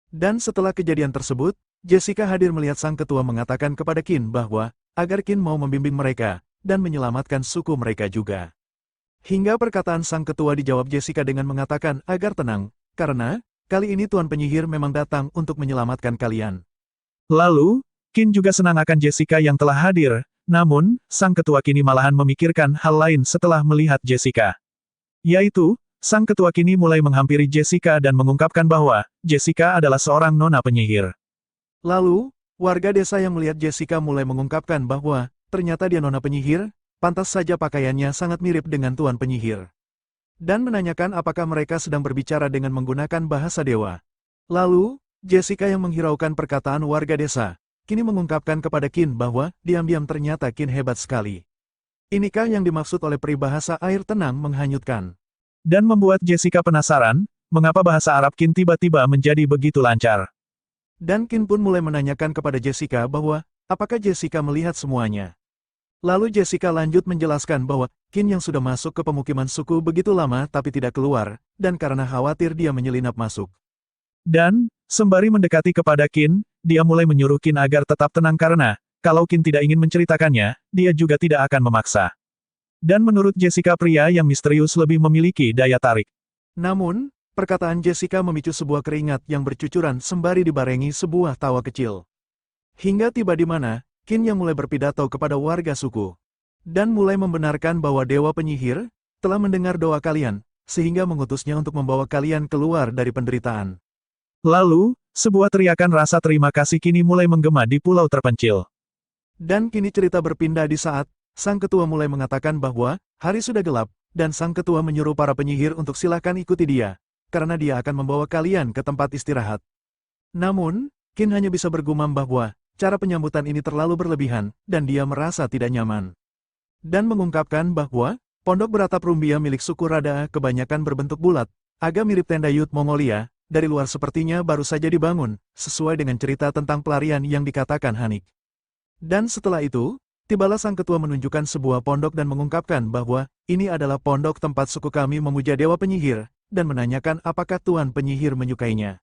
Dan setelah kejadian tersebut, Jessica hadir melihat sang ketua mengatakan kepada Qin bahwa, agar Qin mau membimbing mereka, dan menyelamatkan suku mereka juga. Hingga perkataan sang ketua dijawab Jessica dengan mengatakan agar tenang, karena, kali ini Tuan Penyihir memang datang untuk menyelamatkan kalian. Lalu, Qin juga senang akan Jessica yang telah hadir, namun, sang ketua kini malahan memikirkan hal lain setelah melihat Jessica. Yaitu, sang ketua kini mulai menghampiri Jessica dan mengungkapkan bahwa, Jessica adalah seorang nona penyihir. Lalu, warga desa yang melihat Jessica mulai mengungkapkan bahwa, ternyata dia nona penyihir, pantas saja pakaiannya sangat mirip dengan Tuan Penyihir. Dan menanyakan apakah mereka sedang berbicara dengan menggunakan bahasa dewa. Lalu, Jessica yang menghiraukan perkataan warga desa, kini mengungkapkan kepada Qin bahwa, diam-diam ternyata Qin hebat sekali. Inikah yang dimaksud oleh peribahasa air tenang menghanyutkan? Dan membuat Jessica penasaran, mengapa bahasa Arab Qin tiba-tiba menjadi begitu lancar. Dan Qin pun mulai menanyakan kepada Jessica bahwa, apakah Jessica melihat semuanya? Lalu Jessica lanjut menjelaskan bahwa, Qin yang sudah masuk ke pemukiman suku begitu lama tapi tidak keluar, dan karena khawatir dia menyelinap masuk. Dan, sembari mendekati kepada Qin, dia mulai menyuruh Qin agar tetap tenang karena, kalau Qin tidak ingin menceritakannya, dia juga tidak akan memaksa. Dan menurut Jessica pria yang misterius lebih memiliki daya tarik. Namun, perkataan Jessica memicu sebuah keringat yang bercucuran sembari dibarengi sebuah tawa kecil. Hingga tiba di mana, Qin yang mulai berpidato kepada warga suku. Dan mulai membenarkan bahwa Dewa Penyihir, telah mendengar doa kalian, sehingga mengutusnya untuk membawa kalian keluar dari penderitaan. Lalu, sebuah teriakan rasa terima kasih kini mulai menggema di pulau terpencil. Dan kini cerita berpindah di saat, sang ketua mulai mengatakan bahwa, hari sudah gelap, dan sang ketua menyuruh para penyihir untuk silakan ikuti dia, karena dia akan membawa kalian ke tempat istirahat. Namun, Qin hanya bisa bergumam bahwa, cara penyambutan ini terlalu berlebihan, dan dia merasa tidak nyaman. Dan mengungkapkan bahwa, pondok beratap Rumbia milik suku Rada kebanyakan berbentuk bulat, agak mirip tenda Yut Mongolia, dari luar sepertinya baru saja dibangun, sesuai dengan cerita tentang pelarian yang dikatakan Hanik. Dan setelah itu, tibalah sang ketua menunjukkan sebuah pondok dan mengungkapkan bahwa, ini adalah pondok tempat suku kami memuja Dewa Penyihir, dan menanyakan apakah Tuan Penyihir menyukainya.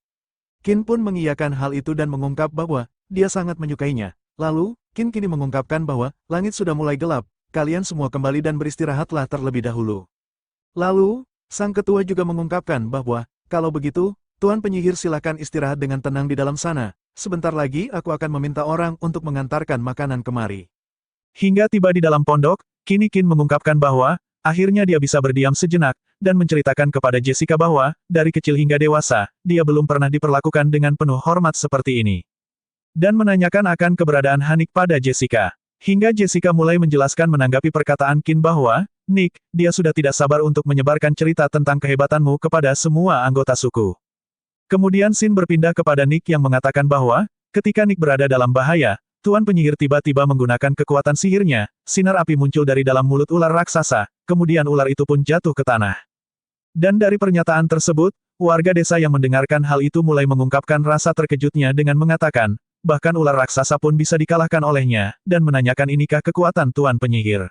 Qin pun mengiyakan hal itu dan mengungkap bahwa, dia sangat menyukainya. Lalu, Qin kini mengungkapkan bahwa, langit sudah mulai gelap, kalian semua kembali dan beristirahatlah terlebih dahulu. Lalu, sang ketua juga mengungkapkan bahwa, kalau begitu, Tuan Penyihir silakan istirahat dengan tenang di dalam sana, sebentar lagi aku akan meminta orang untuk mengantarkan makanan kemari. Hingga tiba di dalam pondok, kini Qin mengungkapkan bahwa, akhirnya dia bisa berdiam sejenak, dan menceritakan kepada Jessica bahwa, dari kecil hingga dewasa, dia belum pernah diperlakukan dengan penuh hormat seperti ini. Dan menanyakan akan keberadaan Hanik pada Jessica. Hingga Jessica mulai menjelaskan menanggapi perkataan Qin bahwa, Nick, dia sudah tidak sabar untuk menyebarkan cerita tentang kehebatanmu kepada semua anggota suku. Kemudian Sin berpindah kepada Nick yang mengatakan bahwa, ketika Nick berada dalam bahaya, Tuan Penyihir tiba-tiba menggunakan kekuatan sihirnya, sinar api muncul dari dalam mulut ular raksasa, kemudian ular itu pun jatuh ke tanah. Dan dari pernyataan tersebut, warga desa yang mendengarkan hal itu mulai mengungkapkan rasa terkejutnya dengan mengatakan, bahkan ular raksasa pun bisa dikalahkan olehnya, dan menanyakan inikah kekuatan Tuan Penyihir.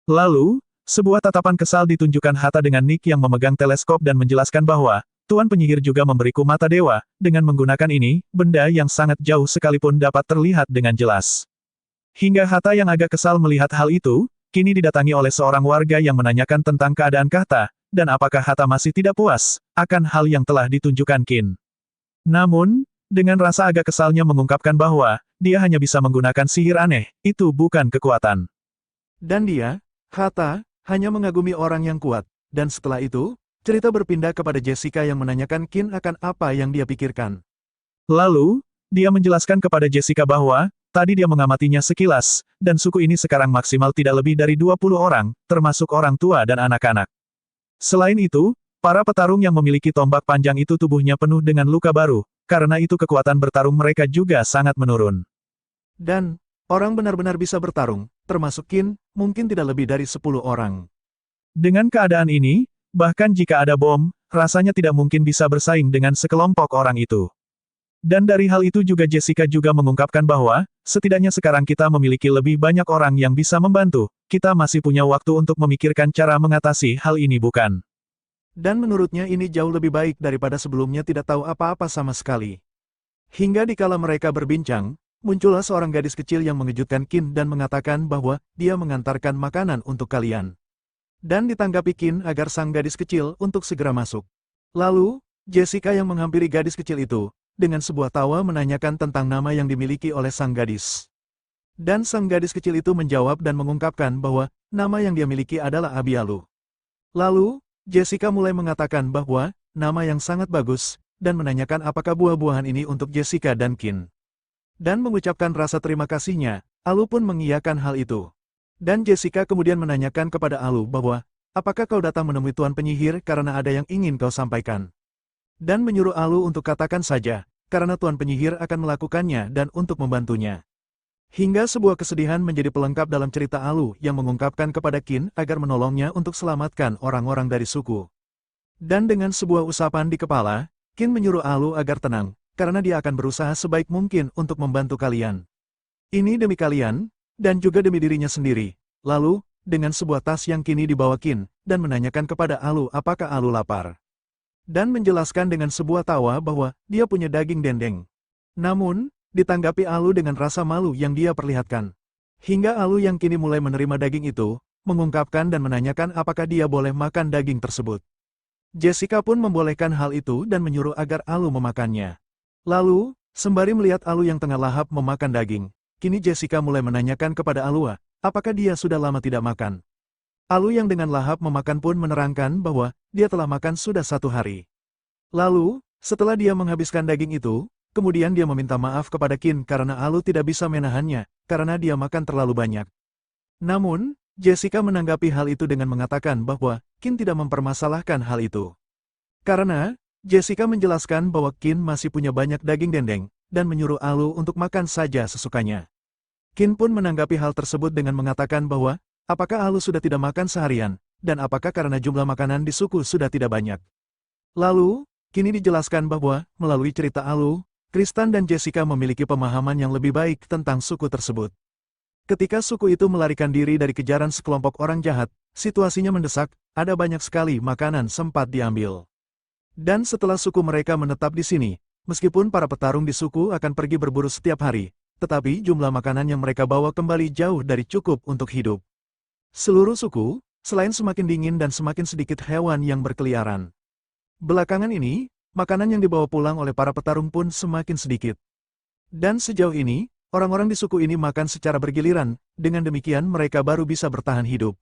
Lalu, sebuah tatapan kesal ditunjukkan Hatta dengan Nick yang memegang teleskop dan menjelaskan bahwa, Tuan Penyihir juga memberiku mata dewa, dengan menggunakan ini, benda yang sangat jauh sekalipun dapat terlihat dengan jelas. Hingga Hatta yang agak kesal melihat hal itu, kini didatangi oleh seorang warga yang menanyakan tentang keadaan Hatta, dan apakah Hatta masih tidak puas, akan hal yang telah ditunjukkan Qin. Namun, dengan rasa agak kesalnya mengungkapkan bahwa, dia hanya bisa menggunakan sihir aneh, itu bukan kekuatan. Dan dia, Hatta, hanya mengagumi orang yang kuat, dan setelah itu, cerita berpindah kepada Jessica yang menanyakan Qin akan apa yang dia pikirkan. Lalu, dia menjelaskan kepada Jessica bahwa, tadi dia mengamatinya sekilas, dan suku ini sekarang maksimal tidak lebih dari 20 orang, termasuk orang tua dan anak-anak. Selain itu, para petarung yang memiliki tombak panjang itu tubuhnya penuh dengan luka baru, karena itu kekuatan bertarung mereka juga sangat menurun. Dan, orang benar-benar bisa bertarung, termasuk Qin, mungkin tidak lebih dari 10 orang. Dengan keadaan ini, bahkan jika ada bom, rasanya tidak mungkin bisa bersaing dengan sekelompok orang itu. Dan dari hal itu juga Jessica juga mengungkapkan bahwa, setidaknya sekarang kita memiliki lebih banyak orang yang bisa membantu, kita masih punya waktu untuk memikirkan cara mengatasi hal ini bukan? Dan menurutnya ini jauh lebih baik daripada sebelumnya tidak tahu apa-apa sama sekali. Hingga dikala mereka berbincang, muncullah seorang gadis kecil yang mengejutkan Qin dan mengatakan bahwa dia mengantarkan makanan untuk kalian. Dan ditanggapi Qin agar sang gadis kecil untuk segera masuk. Lalu, Jessica yang menghampiri gadis kecil itu, dengan sebuah tawa menanyakan tentang nama yang dimiliki oleh sang gadis. Dan sang gadis kecil itu menjawab dan mengungkapkan bahwa nama yang dia miliki adalah Abialu. Lalu, Jessica mulai mengatakan bahwa nama yang sangat bagus, dan menanyakan apakah buah-buahan ini untuk Jessica dan Qin. Dan mengucapkan rasa terima kasihnya, Alu pun mengiyakan hal itu. Dan Jessica kemudian menanyakan kepada Alu bahwa, apakah kau datang menemui Tuan Penyihir karena ada yang ingin kau sampaikan? Dan menyuruh Alu untuk katakan saja, karena Tuan Penyihir akan melakukannya dan untuk membantunya. Hingga sebuah kesedihan menjadi pelengkap dalam cerita Alu yang mengungkapkan kepada Qin agar menolongnya untuk selamatkan orang-orang dari suku. Dan dengan sebuah usapan di kepala, Qin menyuruh Alu agar tenang, karena dia akan berusaha sebaik mungkin untuk membantu kalian. Ini demi kalian, dan juga demi dirinya sendiri. Lalu, dengan sebuah tas yang kini dibawa Qin, dan menanyakan kepada Alu apakah Alu lapar. Dan menjelaskan dengan sebuah tawa bahwa dia punya daging dendeng. Namun, ditanggapi Alu dengan rasa malu yang dia perlihatkan. Hingga Alu yang kini mulai menerima daging itu, mengungkapkan dan menanyakan apakah dia boleh makan daging tersebut. Jessica pun membolehkan hal itu dan menyuruh agar Alu memakannya. Lalu, sembari melihat Alu yang tengah lahap memakan daging, kini Jessica mulai menanyakan kepada Alua, apakah dia sudah lama tidak makan. Alu yang dengan lahap memakan pun menerangkan bahwa dia telah makan sudah 1 hari. Lalu, setelah dia menghabiskan daging itu, kemudian dia meminta maaf kepada Qin karena Alu tidak bisa menahannya, karena dia makan terlalu banyak. Namun, Jessica menanggapi hal itu dengan mengatakan bahwa Qin tidak mempermasalahkan hal itu. Karena, Jessica menjelaskan bahwa Qin masih punya banyak daging dendeng, dan menyuruh Alu untuk makan saja sesukanya. Qin pun menanggapi hal tersebut dengan mengatakan bahwa, apakah Alu sudah tidak makan seharian, dan apakah karena jumlah makanan di suku sudah tidak banyak. Lalu, kini dijelaskan bahwa, melalui cerita Alu, Kristen dan Jessica memiliki pemahaman yang lebih baik tentang suku tersebut. Ketika suku itu melarikan diri dari kejaran sekelompok orang jahat, situasinya mendesak, ada banyak sekali makanan sempat diambil. Dan setelah suku mereka menetap di sini, meskipun para petarung di suku akan pergi berburu setiap hari, tetapi jumlah makanan yang mereka bawa kembali jauh dari cukup untuk hidup. Seluruh suku, selain semakin dingin dan semakin sedikit hewan yang berkeliaran. Belakangan ini, makanan yang dibawa pulang oleh para petarung pun semakin sedikit. Dan sejauh ini, orang-orang di suku ini makan secara bergiliran, dengan demikian mereka baru bisa bertahan hidup.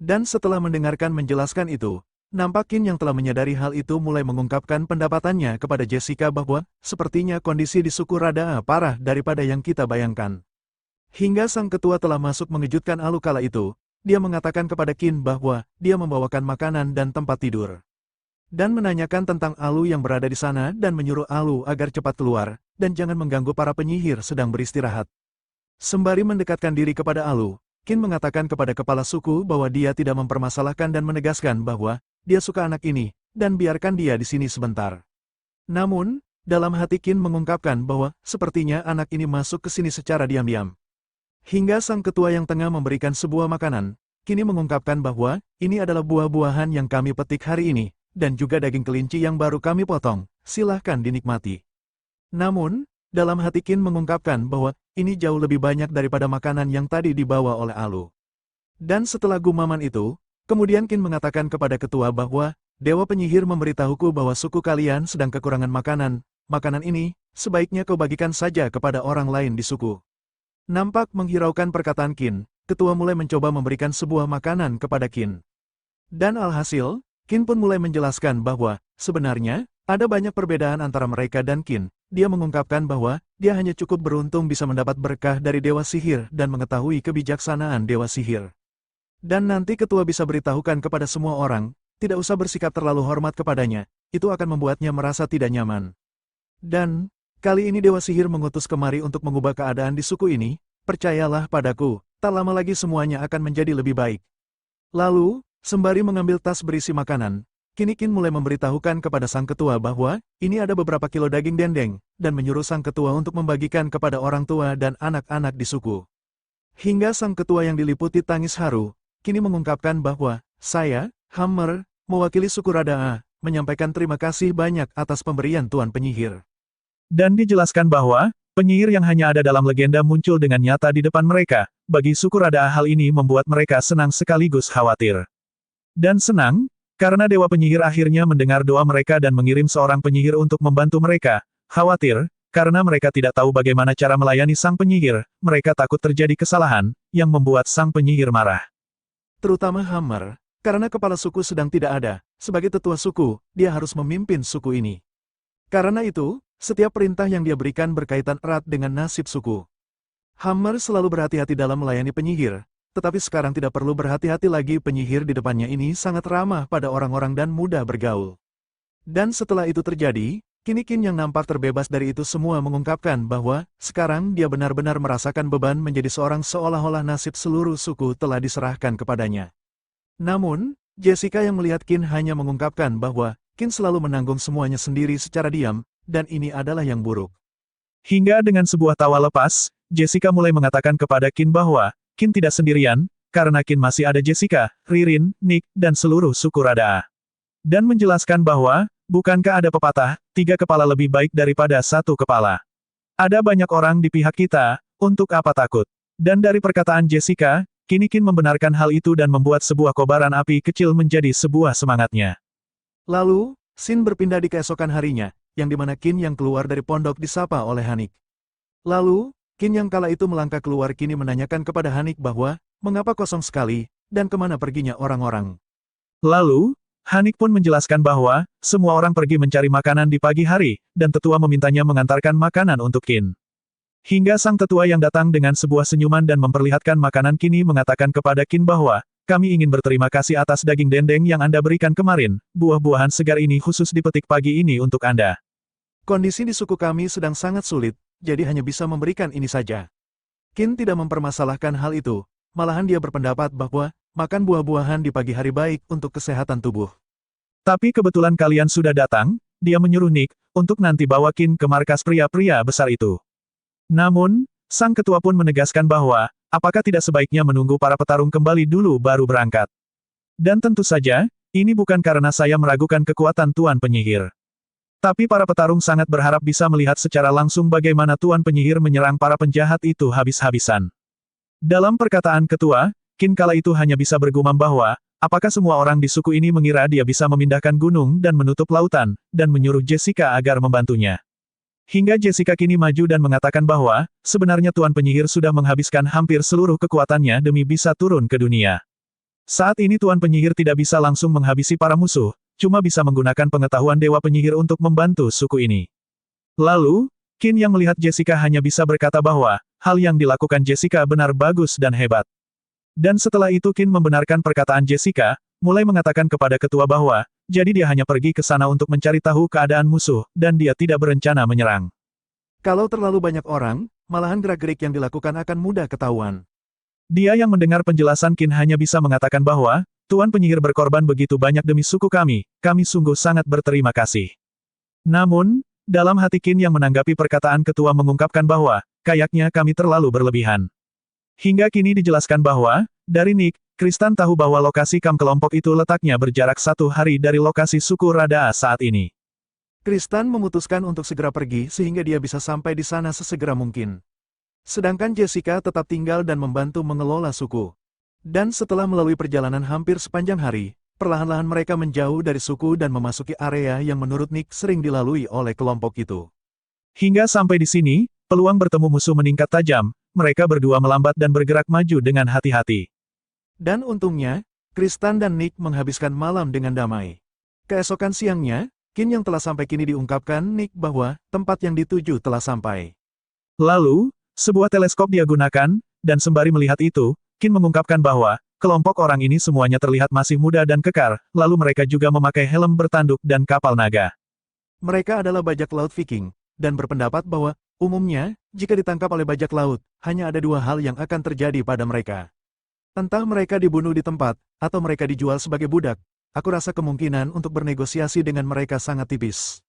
Dan setelah mendengarkan menjelaskan itu, nampak Qin yang telah menyadari hal itu mulai mengungkapkan pendapatannya kepada Jessica bahwa, sepertinya kondisi di suku rada parah daripada yang kita bayangkan. Hingga sang ketua telah masuk mengejutkan Alu kala itu, dia mengatakan kepada Qin bahwa dia membawakan makanan dan tempat tidur. Dan menanyakan tentang Alu yang berada di sana dan menyuruh Alu agar cepat keluar, dan jangan mengganggu para penyihir sedang beristirahat. Sembari mendekatkan diri kepada Alu, Qin mengatakan kepada kepala suku bahwa dia tidak mempermasalahkan dan menegaskan bahwa dia suka anak ini, dan biarkan dia di sini sebentar. Namun, dalam hati Qin mengungkapkan bahwa sepertinya anak ini masuk ke sini secara diam-diam. Hingga sang ketua yang tengah memberikan sebuah makanan, kini mengungkapkan bahwa ini adalah buah-buahan yang kami petik hari ini, dan juga daging kelinci yang baru kami potong, silahkan dinikmati. Namun, dalam hati Qin mengungkapkan bahwa ini jauh lebih banyak daripada makanan yang tadi dibawa oleh Alu. Dan setelah gumaman itu, kemudian Qin mengatakan kepada ketua bahwa, Dewa Penyihir memberitahuku bahwa suku kalian sedang kekurangan makanan, makanan ini, sebaiknya kau bagikan saja kepada orang lain di suku. Nampak menghiraukan perkataan Qin, ketua mulai mencoba memberikan sebuah makanan kepada Qin. Dan alhasil, Qin pun mulai menjelaskan bahwa, sebenarnya, ada banyak perbedaan antara mereka dan Qin. Dia mengungkapkan bahwa, dia hanya cukup beruntung bisa mendapat berkah dari Dewa Sihir dan mengetahui kebijaksanaan Dewa Sihir. Dan nanti ketua bisa beritahukan kepada semua orang, tidak usah bersikap terlalu hormat kepadanya, itu akan membuatnya merasa tidak nyaman. Dan, kali ini Dewa Sihir mengutus kemari untuk mengubah keadaan di suku ini, percayalah padaku, tak lama lagi semuanya akan menjadi lebih baik. Lalu, sembari mengambil tas berisi makanan, kini Qin mulai memberitahukan kepada sang ketua bahwa, ini ada beberapa kilo daging dendeng, dan menyuruh sang ketua untuk membagikan kepada orang tua dan anak-anak di suku. Hingga sang ketua yang diliputi tangis haru, kini mengungkapkan bahwa, saya, Hammer, mewakili suku Rada, menyampaikan terima kasih banyak atas pemberian Tuan Penyihir. Dan dijelaskan bahwa, penyihir yang hanya ada dalam legenda muncul dengan nyata di depan mereka. Bagi suku Rada hal ini membuat mereka senang sekaligus khawatir. Dan senang, karena Dewa Penyihir akhirnya mendengar doa mereka dan mengirim seorang penyihir untuk membantu mereka. Khawatir, karena mereka tidak tahu bagaimana cara melayani sang penyihir, mereka takut terjadi kesalahan, yang membuat sang penyihir marah. Terutama Hammer, karena kepala suku sedang tidak ada. Sebagai tetua suku, dia harus memimpin suku ini. Karena itu, setiap perintah yang dia berikan berkaitan erat dengan nasib suku. Hammer selalu berhati-hati dalam melayani penyihir, tetapi sekarang tidak perlu berhati-hati lagi. Penyihir di depannya ini sangat ramah pada orang-orang dan mudah bergaul. Dan setelah itu terjadi, kini Qin yang nampak terbebas dari itu semua mengungkapkan bahwa, sekarang dia benar-benar merasakan beban menjadi seorang seolah-olah nasib seluruh suku telah diserahkan kepadanya. Namun, Jessica yang melihat Qin hanya mengungkapkan bahwa, Qin selalu menanggung semuanya sendiri secara diam, dan ini adalah yang buruk. Hingga dengan sebuah tawa lepas, Jessica mulai mengatakan kepada Qin bahwa, Qin tidak sendirian, karena Qin masih ada Jessica, Ririn, Nick, dan seluruh suku Rada. Dan menjelaskan bahwa, bukankah ada pepatah, 3 kepala lebih baik daripada 1 kepala. Ada banyak orang di pihak kita, untuk apa takut? Dan dari perkataan Jessica, kini Qin membenarkan hal itu dan membuat sebuah kobaran api kecil menjadi sebuah semangatnya. Lalu, scene berpindah di keesokan harinya, yang dimana Qin yang keluar dari pondok disapa oleh Hanik. Lalu, Qin yang kala itu melangkah keluar kini menanyakan kepada Hanik bahwa, mengapa kosong sekali, dan kemana perginya orang-orang. Lalu, Hanik pun menjelaskan bahwa, semua orang pergi mencari makanan di pagi hari, dan tetua memintanya mengantarkan makanan untuk Qin. Hingga sang tetua yang datang dengan sebuah senyuman dan memperlihatkan makanan kini mengatakan kepada Qin bahwa, kami ingin berterima kasih atas daging dendeng yang Anda berikan kemarin, buah-buahan segar ini khusus dipetik pagi ini untuk Anda. Kondisi di suku kami sedang sangat sulit, jadi hanya bisa memberikan ini saja. Qin tidak mempermasalahkan hal itu, malahan dia berpendapat bahwa, makan buah-buahan di pagi hari baik untuk kesehatan tubuh. Tapi kebetulan kalian sudah datang, dia menyuruh Nick, untuk nanti bawa Qin ke markas pria-pria besar itu. Namun, sang ketua pun menegaskan bahwa, apakah tidak sebaiknya menunggu para petarung kembali dulu baru berangkat. Dan tentu saja, ini bukan karena saya meragukan kekuatan Tuan Penyihir. Tapi para petarung sangat berharap bisa melihat secara langsung bagaimana Tuan Penyihir menyerang para penjahat itu habis-habisan. Dalam perkataan ketua, Qin kala itu hanya bisa bergumam bahwa, apakah semua orang di suku ini mengira dia bisa memindahkan gunung dan menutup lautan, dan menyuruh Jessica agar membantunya. Hingga Jessica kini maju dan mengatakan bahwa, sebenarnya Tuan Penyihir sudah menghabiskan hampir seluruh kekuatannya demi bisa turun ke dunia. Saat ini Tuan Penyihir tidak bisa langsung menghabisi para musuh, cuma bisa menggunakan pengetahuan Dewa Penyihir untuk membantu suku ini. Lalu, Qin yang melihat Jessica hanya bisa berkata bahwa, hal yang dilakukan Jessica benar bagus dan hebat. Dan setelah itu Qin membenarkan perkataan Jessica, mulai mengatakan kepada ketua bahwa, jadi dia hanya pergi ke sana untuk mencari tahu keadaan musuh, dan dia tidak berencana menyerang. Kalau terlalu banyak orang, malahan gerak-gerik yang dilakukan akan mudah ketahuan. Dia yang mendengar penjelasan Qin hanya bisa mengatakan bahwa, Tuan Penyihir berkorban begitu banyak demi suku kami sungguh sangat berterima kasih. Namun, dalam hati Qin yang menanggapi perkataan ketua mengungkapkan bahwa, kayaknya kami terlalu berlebihan. Hingga kini dijelaskan bahwa, dari Nick, Kristan tahu bahwa lokasi kamp kelompok itu letaknya berjarak 1 hari dari lokasi suku Rada saat ini. Kristan memutuskan untuk segera pergi sehingga dia bisa sampai di sana sesegera mungkin. Sedangkan Jessica tetap tinggal dan membantu mengelola suku. Dan setelah melalui perjalanan hampir sepanjang hari, perlahan-lahan mereka menjauh dari suku dan memasuki area yang menurut Nick sering dilalui oleh kelompok itu. Hingga sampai di sini, peluang bertemu musuh meningkat tajam, mereka berdua melambat dan bergerak maju dengan hati-hati. Dan untungnya, Kristan dan Nick menghabiskan malam dengan damai. Keesokan siangnya, Qin yang telah sampai kini diungkapkan Nick bahwa tempat yang dituju telah sampai. Lalu, sebuah teleskop dia gunakan, dan sembari melihat itu, Qin mengungkapkan bahwa, kelompok orang ini semuanya terlihat masih muda dan kekar, lalu mereka juga memakai helm bertanduk dan kapal naga. Mereka adalah bajak laut Viking, dan berpendapat bahwa, umumnya, jika ditangkap oleh bajak laut, hanya ada 2 hal yang akan terjadi pada mereka. Entah mereka dibunuh di tempat, atau mereka dijual sebagai budak. Aku rasa kemungkinan untuk bernegosiasi dengan mereka sangat tipis.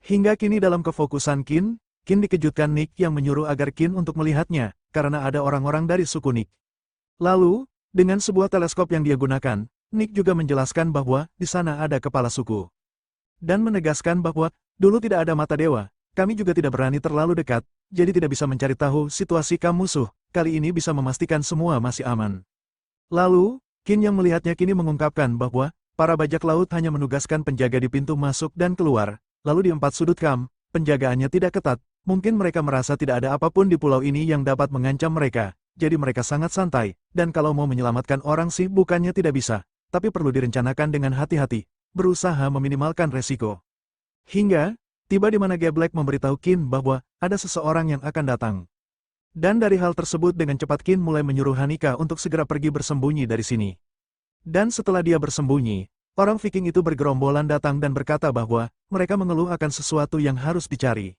Hingga kini dalam kefokusan Qin dikejutkan Nick yang menyuruh agar Qin untuk melihatnya, karena ada orang-orang dari suku Nick. Lalu, dengan sebuah teleskop yang dia gunakan, Nick juga menjelaskan bahwa di sana ada kepala suku. Dan menegaskan bahwa, dulu tidak ada mata dewa, kami juga tidak berani terlalu dekat, jadi tidak bisa mencari tahu situasi kamu musuh, kali ini bisa memastikan semua masih aman. Lalu, Qin yang melihatnya kini mengungkapkan bahwa, para bajak laut hanya menugaskan penjaga di pintu masuk dan keluar, lalu di 4 sudut kamp, penjagaannya tidak ketat, mungkin mereka merasa tidak ada apapun di pulau ini yang dapat mengancam mereka, jadi mereka sangat santai, dan kalau mau menyelamatkan orang sih bukannya tidak bisa, tapi perlu direncanakan dengan hati-hati, berusaha meminimalkan resiko. Hingga, tiba di mana Geblek memberitahu Qin bahwa, ada seseorang yang akan datang. Dan dari hal tersebut dengan cepat Qin mulai menyuruh Hanika untuk segera pergi bersembunyi dari sini. Dan setelah dia bersembunyi, orang Viking itu bergerombolan datang dan berkata bahwa, mereka mengeluh akan sesuatu yang harus dicari.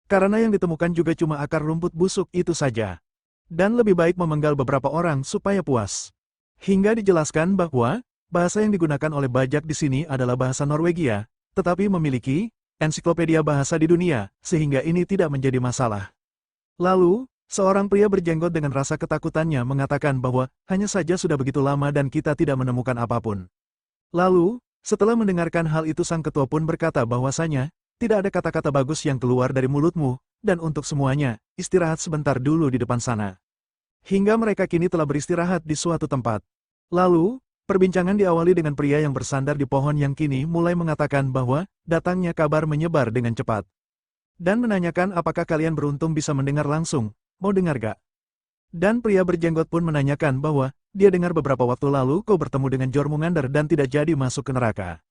Karena yang ditemukan juga cuma akar rumput busuk itu saja. Dan lebih baik memenggal beberapa orang supaya puas. Hingga dijelaskan bahwa, bahasa yang digunakan oleh bajak di sini adalah bahasa Norwegia, tetapi memiliki ensiklopedia bahasa di dunia, sehingga ini tidak menjadi masalah. Lalu, seorang pria berjenggot dengan rasa ketakutannya mengatakan bahwa, hanya saja sudah begitu lama dan kita tidak menemukan apapun. Lalu, setelah mendengarkan hal itu sang ketua pun berkata bahwasanya, tidak ada kata-kata bagus yang keluar dari mulutmu, dan untuk semuanya, istirahat sebentar dulu di depan sana. Hingga mereka kini telah beristirahat di suatu tempat. Lalu, perbincangan diawali dengan pria yang bersandar di pohon yang kini mulai mengatakan bahwa, datangnya kabar menyebar dengan cepat. Dan menanyakan apakah kalian beruntung bisa mendengar langsung. Mau dengar gak? Dan pria berjenggot pun menanyakan bahwa, dia dengar beberapa waktu lalu kau bertemu dengan Jormungandr dan tidak jadi masuk ke neraka.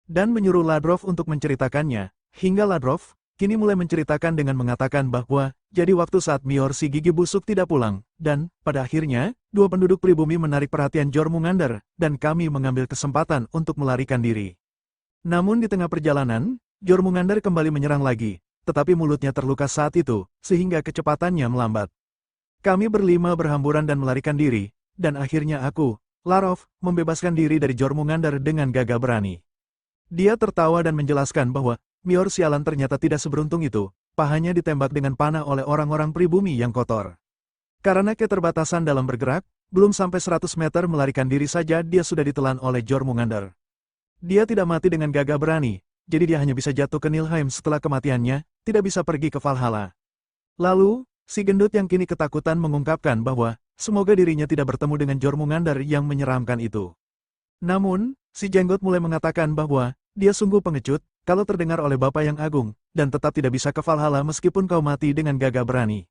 Dan menyuruh Ladrov untuk menceritakannya, hingga Ladrov, kini mulai menceritakan dengan mengatakan bahwa, jadi waktu saat Mior si gigi busuk tidak pulang, dan, pada akhirnya, 2 penduduk pribumi menarik perhatian Jormungandr, dan kami mengambil kesempatan untuk melarikan diri. Namun di tengah perjalanan, Jormungandr kembali menyerang lagi, tetapi mulutnya terluka saat itu, sehingga kecepatannya melambat. Kami berlima berhamburan dan melarikan diri, dan akhirnya aku, Larov, membebaskan diri dari Jormungandr dengan gagah berani. Dia tertawa dan menjelaskan bahwa, Mior sialan ternyata tidak seberuntung itu, pahanya ditembak dengan panah oleh orang-orang pribumi yang kotor. Karena keterbatasan dalam bergerak, belum sampai 100 meter melarikan diri saja dia sudah ditelan oleh Jormungandr. Dia tidak mati dengan gagah berani, jadi dia hanya bisa jatuh ke Nilheim setelah kematiannya, tidak bisa pergi ke Valhalla. Lalu, si gendut yang kini ketakutan mengungkapkan bahwa, semoga dirinya tidak bertemu dengan Jormungandr yang menyeramkan itu. Namun, si jenggot mulai mengatakan bahwa, dia sungguh pengecut, kalau terdengar oleh Bapa yang Agung, dan tetap tidak bisa ke Valhalla meskipun kau mati dengan gagah berani.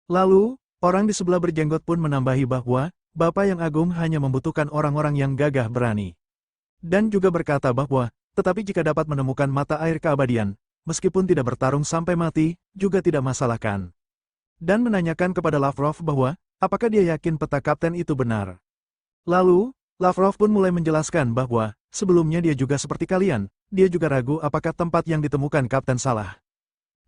Lalu, orang di sebelah berjenggot pun menambahi bahwa, Bapa yang Agung hanya membutuhkan orang-orang yang gagah berani. Dan juga berkata bahwa, tetapi jika dapat menemukan mata air keabadian, meskipun tidak bertarung sampai mati, juga tidak masalahkan. Dan menanyakan kepada Lavrov bahwa, apakah dia yakin peta kapten itu benar. Lalu, Lavrov pun mulai menjelaskan bahwa, sebelumnya dia juga seperti kalian, dia juga ragu apakah tempat yang ditemukan kapten salah.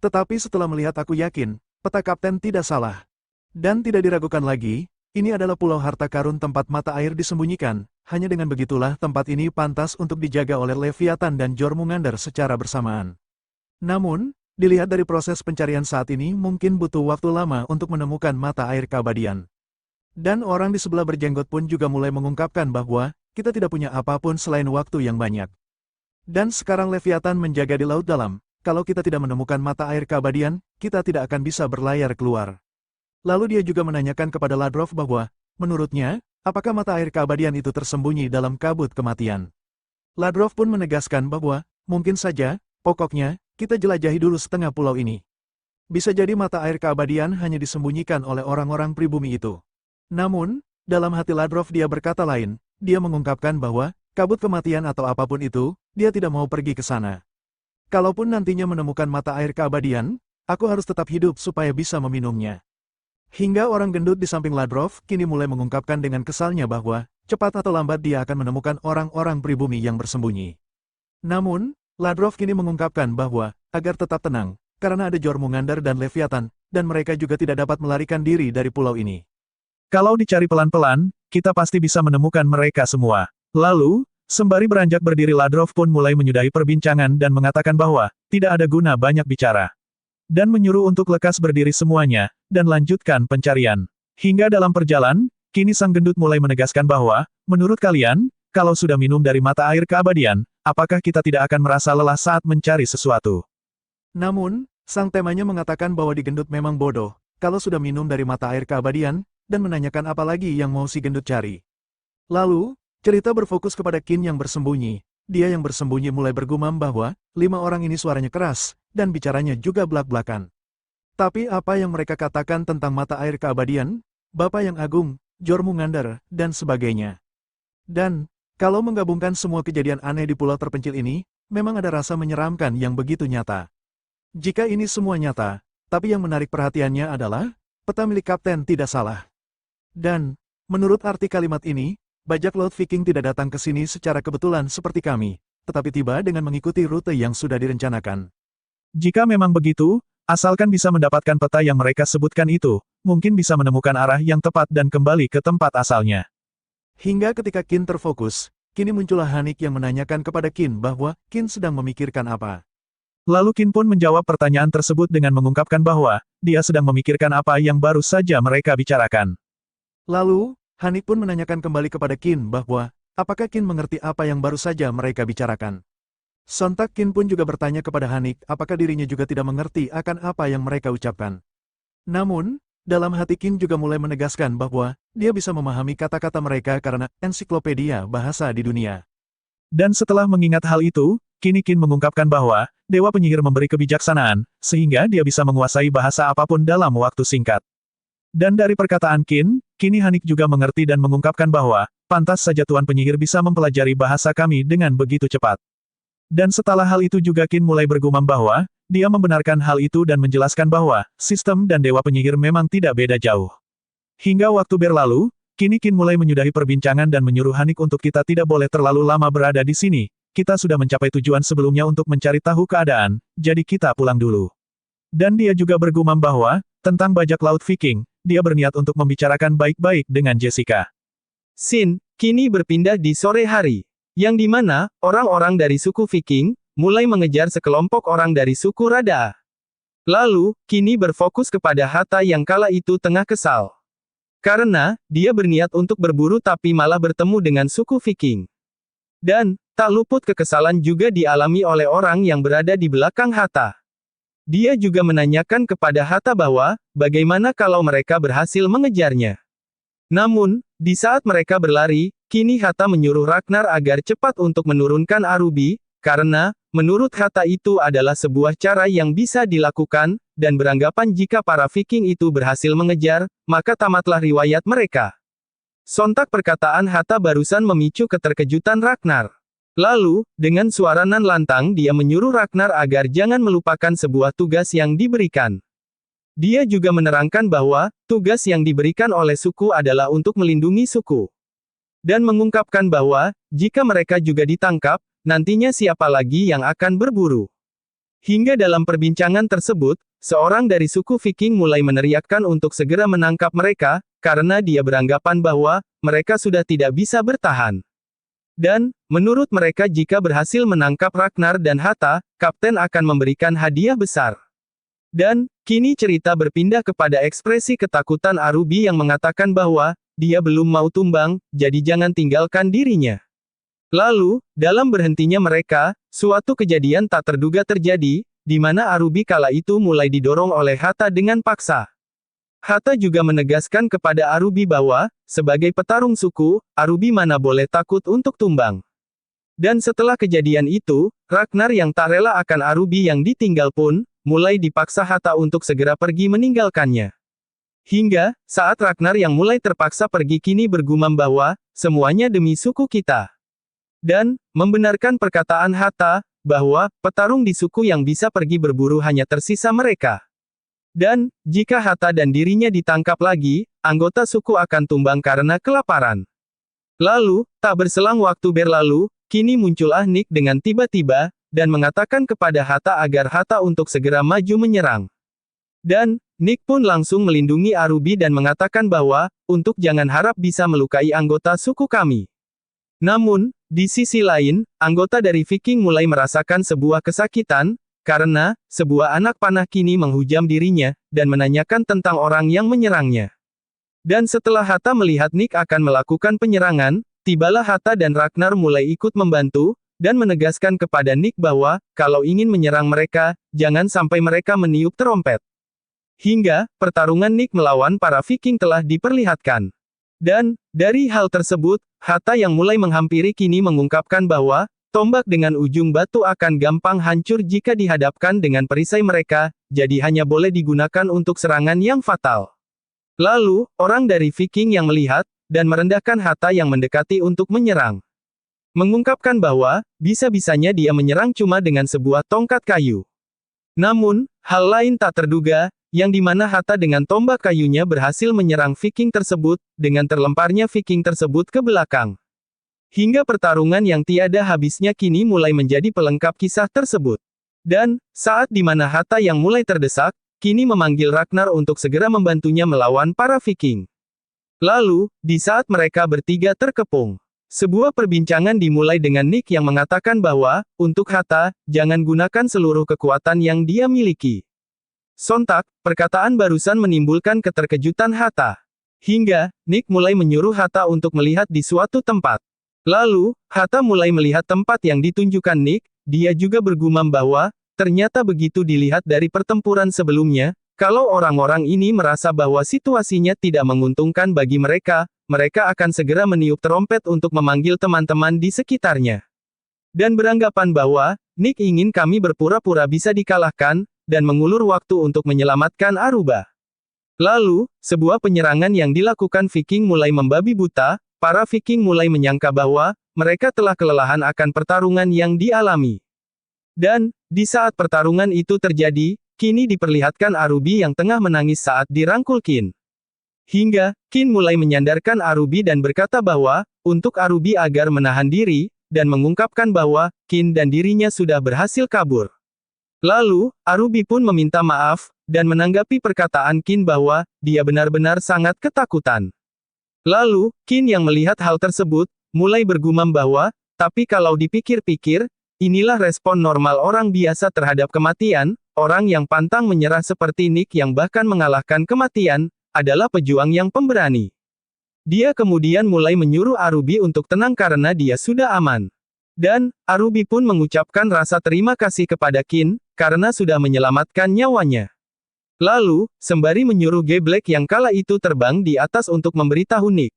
Tetapi setelah melihat aku yakin, peta kapten tidak salah. Dan tidak diragukan lagi, ini adalah pulau harta karun tempat mata air disembunyikan, hanya dengan begitulah tempat ini pantas untuk dijaga oleh Leviathan dan Jormungandr secara bersamaan. Namun, dilihat dari proses pencarian saat ini mungkin butuh waktu lama untuk menemukan mata air keabadian. Dan orang di sebelah berjenggot pun juga mulai mengungkapkan bahwa, kita tidak punya apapun selain waktu yang banyak. Dan sekarang Leviathan menjaga di laut dalam, kalau kita tidak menemukan mata air keabadian, kita tidak akan bisa berlayar keluar. Lalu dia juga menanyakan kepada Ladrov bahwa, menurutnya, apakah mata air keabadian itu tersembunyi dalam kabut kematian. Ladrov pun menegaskan bahwa, mungkin saja, pokoknya, kita jelajahi dulu setengah pulau ini. Bisa jadi mata air keabadian hanya disembunyikan oleh orang-orang pribumi itu. Namun, dalam hati Ladrov dia berkata lain, dia mengungkapkan bahwa, kabut kematian atau apapun itu, dia tidak mau pergi ke sana. Kalaupun nantinya menemukan mata air keabadian, aku harus tetap hidup supaya bisa meminumnya. Hingga orang gendut di samping Ladrov kini mulai mengungkapkan dengan kesalnya bahwa, cepat atau lambat dia akan menemukan orang-orang pribumi yang bersembunyi. Namun, Ladrov kini mengungkapkan bahwa, agar tetap tenang, karena ada Jormungandr dan Leviathan, dan mereka juga tidak dapat melarikan diri dari pulau ini. Kalau dicari pelan-pelan, kita pasti bisa menemukan mereka semua. Lalu, sembari beranjak berdiri Ladrov pun mulai menyudahi perbincangan dan mengatakan bahwa, tidak ada guna banyak bicara. Dan menyuruh untuk lekas berdiri semuanya, dan lanjutkan pencarian. Hingga dalam perjalanan, kini sang gendut mulai menegaskan bahwa, menurut kalian, kalau sudah minum dari mata air keabadian, apakah kita tidak akan merasa lelah saat mencari sesuatu? Namun, Sang temanya mengatakan bahwa di gendut memang bodoh, kalau sudah minum dari mata air keabadian, dan menanyakan apa lagi yang mau si gendut cari. Lalu, cerita berfokus kepada Qin yang bersembunyi. Dia yang bersembunyi mulai bergumam bahwa, 5 orang ini suaranya keras, dan bicaranya juga blak-blakan. Tapi apa yang mereka katakan tentang mata air keabadian, Bapak yang Agung, Jormungandr, dan sebagainya. Dan, kalau menggabungkan semua kejadian aneh di pulau terpencil ini, memang ada rasa menyeramkan yang begitu nyata. Jika ini semua nyata, tapi yang menarik perhatiannya adalah, peta milik Kapten tidak salah. Dan, menurut arti kalimat ini, bajak laut Viking tidak datang ke sini secara kebetulan seperti kami, tetapi tiba dengan mengikuti rute yang sudah direncanakan. Jika memang begitu, asalkan bisa mendapatkan peta yang mereka sebutkan itu, mungkin bisa menemukan arah yang tepat dan kembali ke tempat asalnya. Hingga ketika Qin terfokus, kini muncullah Hanik yang menanyakan kepada Qin bahwa Qin sedang memikirkan apa. Lalu Qin pun menjawab pertanyaan tersebut dengan mengungkapkan bahwa, dia sedang memikirkan apa yang baru saja mereka bicarakan. Lalu, Hanik pun menanyakan kembali kepada Qin bahwa, apakah Qin mengerti apa yang baru saja mereka bicarakan. Sontak Qin pun juga bertanya kepada Hanik apakah dirinya juga tidak mengerti akan apa yang mereka ucapkan. Namun, dalam hati Qin juga mulai menegaskan bahwa, dia bisa memahami kata-kata mereka karena ensiklopedia bahasa di dunia. Dan setelah mengingat hal itu, kini Qin mengungkapkan bahwa, Dewa Penyihir memberi kebijaksanaan, sehingga dia bisa menguasai bahasa apapun dalam waktu singkat. Dan dari perkataan Qin, kini Hanik juga mengerti dan mengungkapkan bahwa, pantas saja Tuan Penyihir bisa mempelajari bahasa kami dengan begitu cepat. Dan setelah hal itu juga Qin mulai bergumam bahwa, dia membenarkan hal itu dan menjelaskan bahwa, sistem dan Dewa Penyihir memang tidak beda jauh. Hingga waktu berlalu, kini Qin mulai menyudahi perbincangan dan menyuruh Hanik untuk kita tidak boleh terlalu lama berada di sini, kita sudah mencapai tujuan sebelumnya untuk mencari tahu keadaan, jadi kita pulang dulu. Dan dia juga bergumam bahwa, tentang bajak laut Viking, dia berniat untuk membicarakan baik-baik dengan Jessica. Scene, kini berpindah di sore hari, yang dimana, orang-orang dari suku Viking, mulai mengejar sekelompok orang dari suku Rada. Lalu, kini berfokus kepada Hatta yang kala itu tengah kesal. Karena, dia berniat untuk berburu tapi malah bertemu dengan suku Viking. Dan, tak luput kekesalan juga dialami oleh orang yang berada di belakang Hatta. Dia juga menanyakan kepada Hatta bahwa, bagaimana kalau mereka berhasil mengejarnya. Namun, di saat mereka berlari, kini Hatta menyuruh Ragnar agar cepat untuk menurunkan Arubi, karena, menurut Hatta itu adalah sebuah cara yang bisa dilakukan, dan beranggapan jika para Viking itu berhasil mengejar, maka tamatlah riwayat mereka. Sontak perkataan Hatta barusan memicu keterkejutan Ragnar. Lalu, dengan suara nan lantang dia menyuruh Ragnar agar jangan melupakan sebuah tugas yang diberikan. Dia juga menerangkan bahwa, tugas yang diberikan oleh suku adalah untuk melindungi suku. Dan mengungkapkan bahwa, jika mereka juga ditangkap, nantinya siapa lagi yang akan berburu. Hingga dalam perbincangan tersebut, seorang dari suku Viking mulai meneriakkan untuk segera menangkap mereka, karena dia beranggapan bahwa, mereka sudah tidak bisa bertahan. Dan, menurut mereka jika berhasil menangkap Ragnar dan Hatta, Kapten akan memberikan hadiah besar. Dan, kini cerita berpindah kepada ekspresi ketakutan Arubi yang mengatakan bahwa, dia belum mau tumbang, jadi jangan tinggalkan dirinya. Lalu, dalam berhentinya mereka, suatu kejadian tak terduga terjadi, di mana Arubi kala itu mulai didorong oleh Hatta dengan paksa. Hatta juga menegaskan kepada Arubi bahwa, sebagai petarung suku, Arubi mana boleh takut untuk tumbang. Dan setelah kejadian itu, Ragnar yang tak rela akan Arubi yang ditinggal pun, mulai dipaksa Hatta untuk segera pergi meninggalkannya. Hingga, saat Ragnar yang mulai terpaksa pergi kini bergumam bahwa, semuanya demi suku kita. Dan, membenarkan perkataan Hatta, bahwa, petarung di suku yang bisa pergi berburu hanya tersisa mereka. Dan, jika Hatta dan dirinya ditangkap lagi, anggota suku akan tumbang karena kelaparan. Lalu, tak berselang waktu berlalu, kini muncullah Nick dengan tiba-tiba, dan mengatakan kepada Hatta agar Hatta untuk segera maju menyerang. Dan, Nick pun langsung melindungi Arubi dan mengatakan bahwa, untuk jangan harap bisa melukai anggota suku kami. Namun, di sisi lain, anggota dari Viking mulai merasakan sebuah kesakitan, karena, sebuah anak panah kini menghujam dirinya, dan menanyakan tentang orang yang menyerangnya. Dan setelah Hatta melihat Nick akan melakukan penyerangan, tibalah Hatta dan Ragnar mulai ikut membantu, dan menegaskan kepada Nick bahwa, kalau ingin menyerang mereka, jangan sampai mereka meniup terompet. Hingga, pertarungan Nick melawan para Viking telah diperlihatkan. Dan, dari hal tersebut, Hata yang mulai menghampiri kini mengungkapkan bahwa, tombak dengan ujung batu akan gampang hancur jika dihadapkan dengan perisai mereka, jadi hanya boleh digunakan untuk serangan yang fatal. Lalu, orang dari Viking yang melihat, dan merendahkan Hata yang mendekati untuk menyerang. Mengungkapkan bahwa, bisa-bisanya dia menyerang cuma dengan sebuah tongkat kayu. Namun, hal lain tak terduga, yang dimana Hata dengan tombak kayunya berhasil menyerang Viking tersebut, dengan terlemparnya Viking tersebut ke belakang. Hingga pertarungan yang tiada habisnya kini mulai menjadi pelengkap kisah tersebut. Dan, saat dimana Hata yang mulai terdesak, kini memanggil Ragnar untuk segera membantunya melawan para Viking. Lalu, di saat mereka bertiga terkepung, sebuah perbincangan dimulai dengan Nick yang mengatakan bahwa, untuk Hata, jangan gunakan seluruh kekuatan yang dia miliki. Sontak, perkataan barusan menimbulkan keterkejutan Hata. Hingga, Nick mulai menyuruh Hata untuk melihat di suatu tempat. Lalu, Hata mulai melihat tempat yang ditunjukkan Nick, dia juga bergumam bahwa, ternyata begitu dilihat dari pertempuran sebelumnya, kalau orang-orang ini merasa bahwa situasinya tidak menguntungkan bagi mereka, mereka akan segera meniup terompet untuk memanggil teman-teman di sekitarnya. Dan beranggapan bahwa, Nick ingin kami berpura-pura bisa dikalahkan, dan mengulur waktu untuk menyelamatkan Aruba. Lalu, sebuah penyerangan yang dilakukan Viking mulai membabi buta, para Viking mulai menyangka bahwa, mereka telah kelelahan akan pertarungan yang dialami. Dan, di saat pertarungan itu terjadi, kini diperlihatkan Arubi yang tengah menangis saat dirangkul Qin. Hingga, Qin mulai menyandarkan Arubi dan berkata bahwa, untuk Arubi agar menahan diri, dan mengungkapkan bahwa, Qin dan dirinya sudah berhasil kabur. Lalu, Arubi pun meminta maaf, dan menanggapi perkataan Qin bahwa, dia benar-benar sangat ketakutan. Lalu, Qin yang melihat hal tersebut, mulai bergumam bahwa, tapi kalau dipikir-pikir, inilah respon normal orang biasa terhadap kematian, orang yang pantang menyerah seperti Nick yang bahkan mengalahkan kematian, adalah pejuang yang pemberani. Dia kemudian mulai menyuruh Arubi untuk tenang karena dia sudah aman. Dan, Arubi pun mengucapkan rasa terima kasih kepada Qin, karena sudah menyelamatkan nyawanya. Lalu, sembari menyuruh Geblek yang kala itu terbang di atas untuk memberitahu Nick.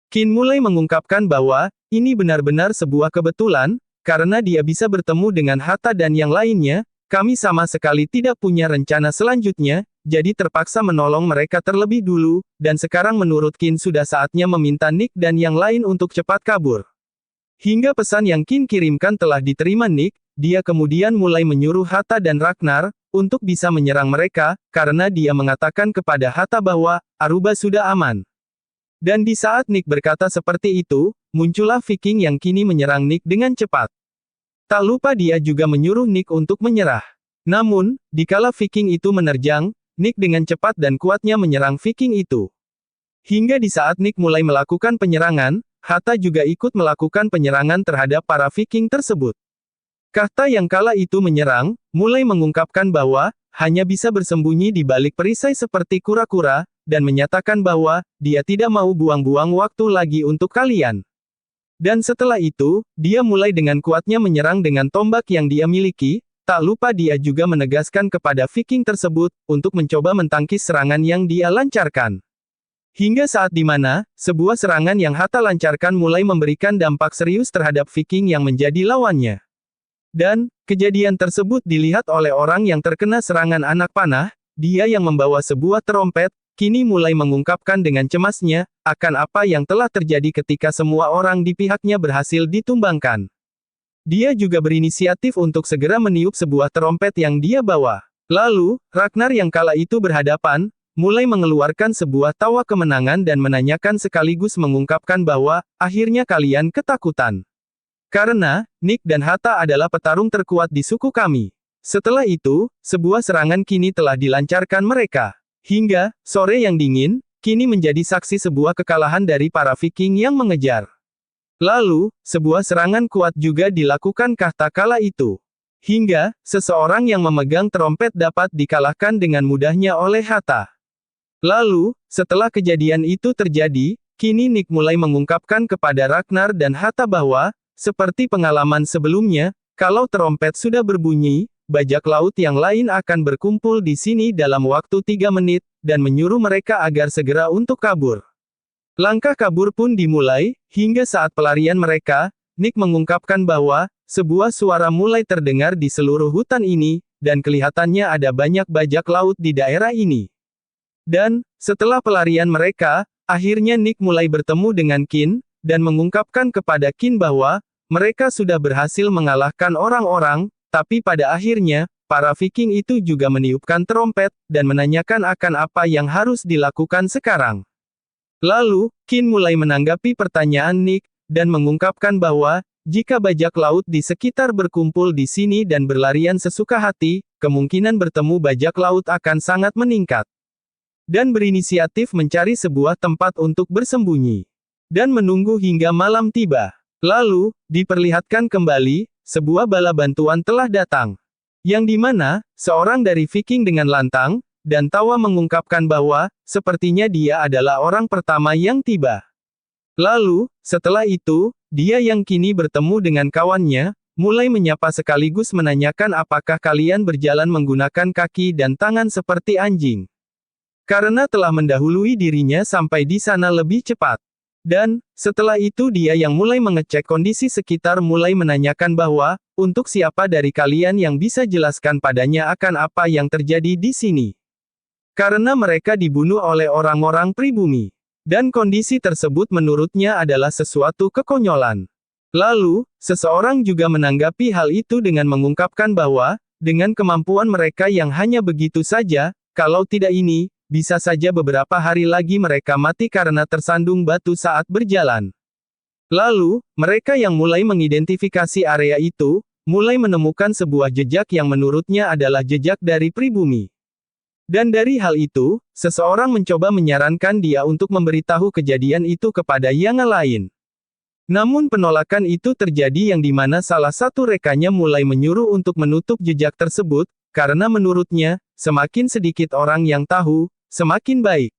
Qin mulai mengungkapkan bahwa, ini benar-benar sebuah kebetulan, karena dia bisa bertemu dengan Hata dan yang lainnya, kami sama sekali tidak punya rencana selanjutnya, jadi terpaksa menolong mereka terlebih dulu, dan sekarang menurut Qin sudah saatnya meminta Nick dan yang lain untuk cepat kabur. Hingga pesan yang Qin kirimkan telah diterima Nick, dia kemudian mulai menyuruh Hata dan Ragnar, untuk bisa menyerang mereka, karena dia mengatakan kepada Hata bahwa, Aruba sudah aman. Dan di saat Nick berkata seperti itu, muncullah Viking yang kini menyerang Nick dengan cepat. Tak lupa dia juga menyuruh Nick untuk menyerah. Namun, dikala Viking itu menerjang, Nick dengan cepat dan kuatnya menyerang Viking itu. Hingga di saat Nick mulai melakukan penyerangan, Hata juga ikut melakukan penyerangan terhadap para Viking tersebut. Hata yang kala itu menyerang, mulai mengungkapkan bahwa, hanya bisa bersembunyi di balik perisai seperti kura-kura, dan menyatakan bahwa, dia tidak mau buang-buang waktu lagi untuk kalian. Dan setelah itu, dia mulai dengan kuatnya menyerang dengan tombak yang dia miliki, tak lupa dia juga menegaskan kepada Viking tersebut, untuk mencoba mentangkis serangan yang dia lancarkan. Hingga saat dimana, sebuah serangan yang Hata lancarkan mulai memberikan dampak serius terhadap Viking yang menjadi lawannya. Dan, kejadian tersebut dilihat oleh orang yang terkena serangan anak panah, dia yang membawa sebuah terompet, kini mulai mengungkapkan dengan cemasnya, akan apa yang telah terjadi ketika semua orang di pihaknya berhasil ditumbangkan. Dia juga berinisiatif untuk segera meniup sebuah terompet yang dia bawa. Lalu, Ragnar yang kala itu berhadapan, mulai mengeluarkan sebuah tawa kemenangan dan menanyakan sekaligus mengungkapkan bahwa, akhirnya kalian ketakutan. Karena, Nick dan Hata adalah petarung terkuat di suku kami. Setelah itu, sebuah serangan kini telah dilancarkan mereka. Hingga, sore yang dingin, kini menjadi saksi sebuah kekalahan dari para Viking yang mengejar. Lalu, sebuah serangan kuat juga dilakukan Hata kala itu. Hingga, seseorang yang memegang terompet dapat dikalahkan dengan mudahnya oleh Hata. Lalu, setelah kejadian itu terjadi, kini Nick mulai mengungkapkan kepada Ragnar dan Hata bahwa, seperti pengalaman sebelumnya, kalau trompet sudah berbunyi, bajak laut yang lain akan berkumpul di sini dalam waktu 3 menit, dan menyuruh mereka agar segera untuk kabur. Langkah kabur pun dimulai, hingga saat pelarian mereka, Nick mengungkapkan bahwa, sebuah suara mulai terdengar di seluruh hutan ini, dan kelihatannya ada banyak bajak laut di daerah ini. Dan, setelah pelarian mereka, akhirnya Nick mulai bertemu dengan Qin, dan mengungkapkan kepada Qin bahwa, mereka sudah berhasil mengalahkan orang-orang, tapi pada akhirnya, para Viking itu juga meniupkan trompet, dan menanyakan akan apa yang harus dilakukan sekarang. Lalu, Qin mulai menanggapi pertanyaan Nick, dan mengungkapkan bahwa, jika bajak laut di sekitar berkumpul di sini dan berlarian sesuka hati, kemungkinan bertemu bajak laut akan sangat meningkat. Dan berinisiatif mencari sebuah tempat untuk bersembunyi. Dan menunggu hingga malam tiba. Lalu, diperlihatkan kembali, sebuah bala bantuan telah datang. Yang dimana, seorang dari Viking dengan lantang, dan tawa mengungkapkan bahwa, sepertinya dia adalah orang pertama yang tiba. Lalu, setelah itu, dia yang kini bertemu dengan kawannya, mulai menyapa sekaligus menanyakan apakah kalian berjalan menggunakan kaki dan tangan seperti anjing. Karena telah mendahului dirinya sampai di sana lebih cepat. Dan, setelah itu dia yang mulai mengecek kondisi sekitar mulai menanyakan bahwa, untuk siapa dari kalian yang bisa jelaskan padanya akan apa yang terjadi di sini. Karena mereka dibunuh oleh orang-orang pribumi. Dan kondisi tersebut menurutnya adalah sesuatu kekonyolan. Lalu, seseorang juga menanggapi hal itu dengan mengungkapkan bahwa, dengan kemampuan mereka yang hanya begitu saja, kalau tidak ini, bisa saja beberapa hari lagi mereka mati karena tersandung batu saat berjalan. Lalu, mereka yang mulai mengidentifikasi area itu, mulai menemukan sebuah jejak yang menurutnya adalah jejak dari pribumi. Dan dari hal itu, seseorang mencoba menyarankan dia untuk memberitahu kejadian itu kepada yang lain. Namun penolakan itu terjadi yang dimana salah satu rekannya mulai menyuruh untuk menutup jejak tersebut, karena menurutnya, semakin sedikit orang yang tahu, semakin baik.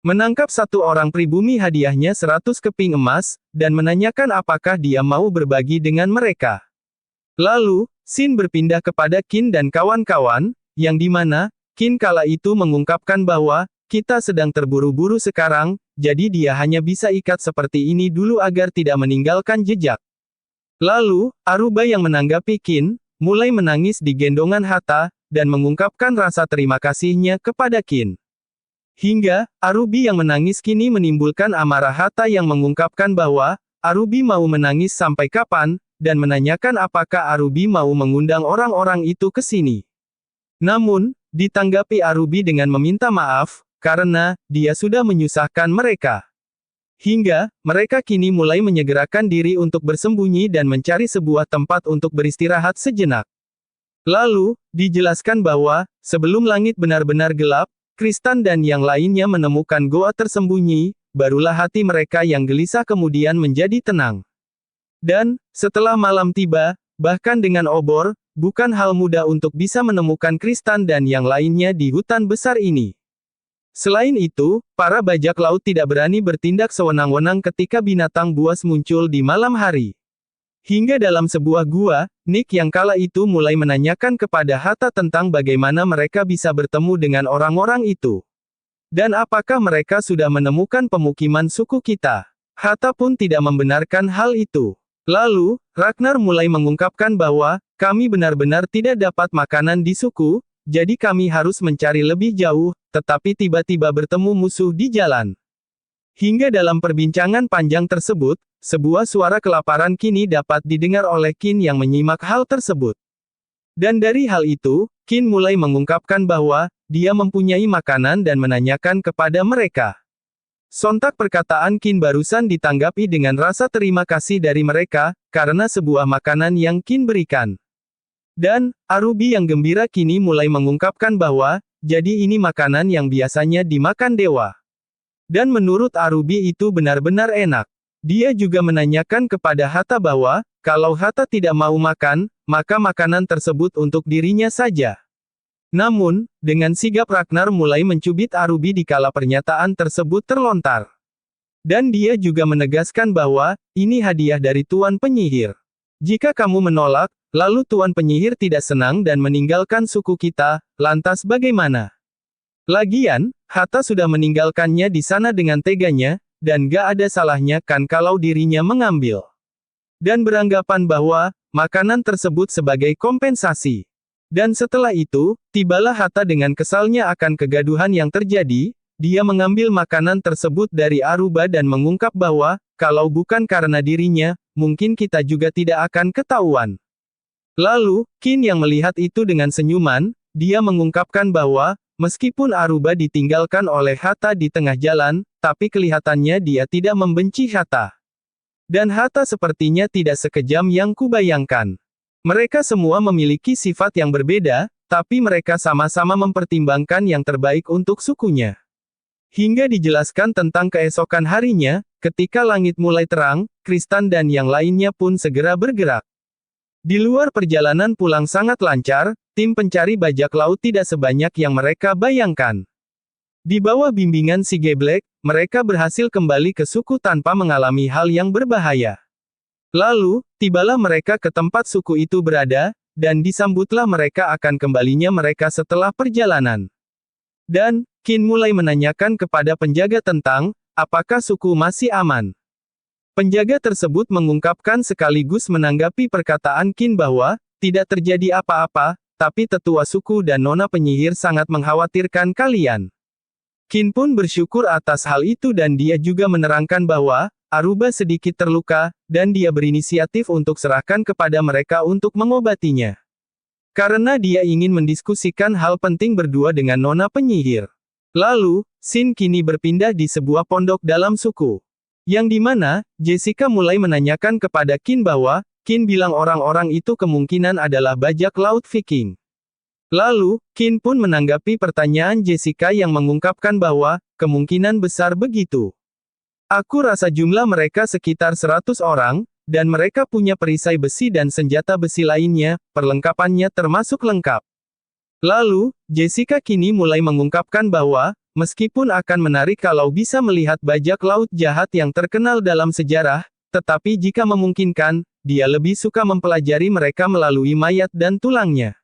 Menangkap satu orang pribumi hadiahnya 100 keping emas, dan menanyakan apakah dia mau berbagi dengan mereka. Lalu, Sin berpindah kepada Qin dan kawan-kawan, yang dimana, Qin kala itu mengungkapkan bahwa, kita sedang terburu-buru sekarang, jadi dia hanya bisa ikat seperti ini dulu agar tidak meninggalkan jejak. Lalu, Aruba yang menanggapi Qin, mulai menangis di gendongan Hatta, dan mengungkapkan rasa terima kasihnya kepada Qin. Hingga, Arubi yang menangis kini menimbulkan amarah Hatta yang mengungkapkan bahwa, Arubi mau menangis sampai kapan, dan menanyakan apakah Arubi mau mengundang orang-orang itu ke sini. Namun, ditanggapi Arubi dengan meminta maaf, karena, dia sudah menyusahkan mereka. Hingga, mereka kini mulai menyegerakan diri untuk bersembunyi dan mencari sebuah tempat untuk beristirahat sejenak. Lalu, dijelaskan bahwa, sebelum langit benar-benar gelap, Kristan dan yang lainnya menemukan goa tersembunyi, barulah hati mereka yang gelisah kemudian menjadi tenang. Dan, setelah malam tiba, bahkan dengan obor, bukan hal mudah untuk bisa menemukan Kristan dan yang lainnya di hutan besar ini. Selain itu, para bajak laut tidak berani bertindak sewenang-wenang ketika binatang buas muncul di malam hari. Hingga dalam sebuah gua, Nick yang kala itu mulai menanyakan kepada Hatta tentang bagaimana mereka bisa bertemu dengan orang-orang itu. Dan apakah mereka sudah menemukan pemukiman suku kita? Hatta pun tidak membenarkan hal itu. Lalu, Ragnar mulai mengungkapkan bahwa, kami benar-benar tidak dapat makanan di suku, jadi kami harus mencari lebih jauh, tetapi tiba-tiba bertemu musuh di jalan. Hingga dalam perbincangan panjang tersebut, sebuah suara kelaparan kini dapat didengar oleh Qin yang menyimak hal tersebut. Dan dari hal itu, Qin mulai mengungkapkan bahwa, dia mempunyai makanan dan menanyakan kepada mereka. Sontak perkataan Qin barusan ditanggapi dengan rasa terima kasih dari mereka, karena sebuah makanan yang Qin berikan. Dan, Arubi yang gembira kini mulai mengungkapkan bahwa, jadi ini makanan yang biasanya dimakan dewa. Dan menurut Arubi itu benar-benar enak. Dia juga menanyakan kepada Hatta bahwa, kalau Hatta tidak mau makan, maka makanan tersebut untuk dirinya saja. Namun, dengan sigap Ragnar mulai mencubit Arubi dikala pernyataan tersebut terlontar. Dan dia juga menegaskan bahwa, ini hadiah dari Tuan Penyihir. Jika kamu menolak, lalu Tuan Penyihir tidak senang dan meninggalkan suku kita, lantas bagaimana? Lagian, Hatta sudah meninggalkannya di sana dengan teganya, dan gak ada salahnya kan kalau dirinya mengambil. Dan beranggapan bahwa, makanan tersebut sebagai kompensasi. Dan setelah itu, tibalah Hatta dengan kesalnya akan kegaduhan yang terjadi. Dia mengambil makanan tersebut dari Aruba dan mengungkap bahwa, kalau bukan karena dirinya, mungkin kita juga tidak akan ketahuan. Lalu, Qin yang melihat itu dengan senyuman, dia mengungkapkan bahwa, meskipun Aruba ditinggalkan oleh Hatta di tengah jalan, tapi kelihatannya dia tidak membenci Hatta. Dan Hatta sepertinya tidak sekejam yang kubayangkan. Mereka semua memiliki sifat yang berbeda, tapi mereka sama-sama mempertimbangkan yang terbaik untuk sukunya. Hingga dijelaskan tentang keesokan harinya, ketika langit mulai terang, Kristan dan yang lainnya pun segera bergerak. Di luar perjalanan pulang sangat lancar, tim pencari bajak laut tidak sebanyak yang mereka bayangkan. Di bawah bimbingan si Geblek, mereka berhasil kembali ke suku tanpa mengalami hal yang berbahaya. Lalu, tibalah mereka ke tempat suku itu berada, dan disambutlah mereka akan kembalinya mereka setelah perjalanan. Dan, Qin mulai menanyakan kepada penjaga tentang, apakah suku masih aman. Penjaga tersebut mengungkapkan sekaligus menanggapi perkataan Qin bahwa, tidak terjadi apa-apa, tapi tetua suku dan nona penyihir sangat mengkhawatirkan kalian. Qin pun bersyukur atas hal itu dan dia juga menerangkan bahwa, Aruba sedikit terluka, dan dia berinisiatif untuk serahkan kepada mereka untuk mengobatinya. Karena dia ingin mendiskusikan hal penting berdua dengan nona penyihir. Lalu, Sin kini berpindah di sebuah pondok dalam suku. Yang dimana, Jessica mulai menanyakan kepada Qin bahwa, Qin bilang orang-orang itu kemungkinan adalah bajak laut Viking. Lalu, Qin pun menanggapi pertanyaan Jessica yang mengungkapkan bahwa, kemungkinan besar begitu. Aku rasa jumlah mereka sekitar 100 orang, dan mereka punya perisai besi dan senjata besi lainnya, perlengkapannya termasuk lengkap. Lalu, Jessica kini mulai mengungkapkan bahwa, meskipun akan menarik kalau bisa melihat bajak laut jahat yang terkenal dalam sejarah, tetapi jika memungkinkan, dia lebih suka mempelajari mereka melalui mayat dan tulangnya.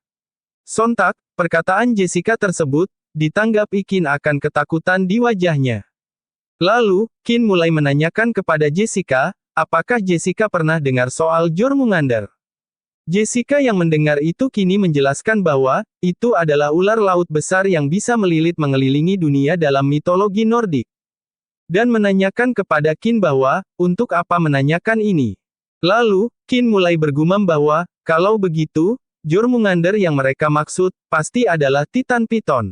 Sontak, perkataan Jessica tersebut, ditanggapi Qin akan ketakutan di wajahnya. Lalu, Qin mulai menanyakan kepada Jessica, apakah Jessica pernah dengar soal Jormungandr. Jessica yang mendengar itu kini menjelaskan bahwa, itu adalah ular laut besar yang bisa melilit mengelilingi dunia dalam mitologi Nordik. Dan menanyakan kepada Qin bahwa, untuk apa menanyakan ini. Lalu, Qin mulai bergumam bahwa, kalau begitu, Jormungandr yang mereka maksud, pasti adalah Titan Piton.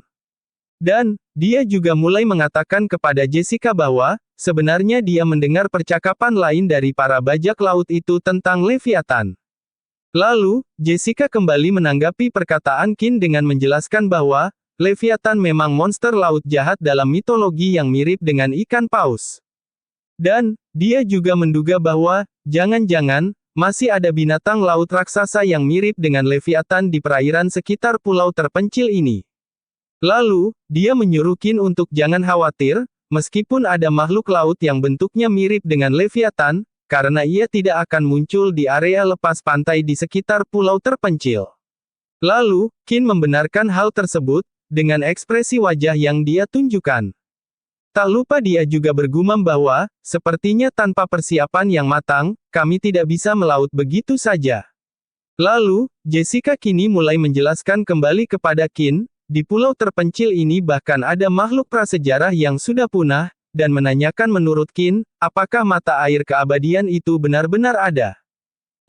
Dan, dia juga mulai mengatakan kepada Jessica bahwa, sebenarnya dia mendengar percakapan lain dari para bajak laut itu tentang Leviathan. Lalu, Jessica kembali menanggapi perkataan Qin dengan menjelaskan bahwa, Leviathan memang monster laut jahat dalam mitologi yang mirip dengan ikan paus. Dan, dia juga menduga bahwa, jangan-jangan, masih ada binatang laut raksasa yang mirip dengan Leviathan di perairan sekitar pulau terpencil ini. Lalu, dia menyuruh Qin untuk jangan khawatir, meskipun ada makhluk laut yang bentuknya mirip dengan Leviathan, karena ia tidak akan muncul di area lepas pantai di sekitar pulau terpencil. Lalu, Qin membenarkan hal tersebut, dengan ekspresi wajah yang dia tunjukkan. Tak lupa dia juga bergumam bahwa, sepertinya tanpa persiapan yang matang, kami tidak bisa melaut begitu saja. Lalu, Jessica kini mulai menjelaskan kembali kepada Qin, di pulau terpencil ini bahkan ada makhluk prasejarah yang sudah punah, dan menanyakan menurut Qin, apakah mata air keabadian itu benar-benar ada.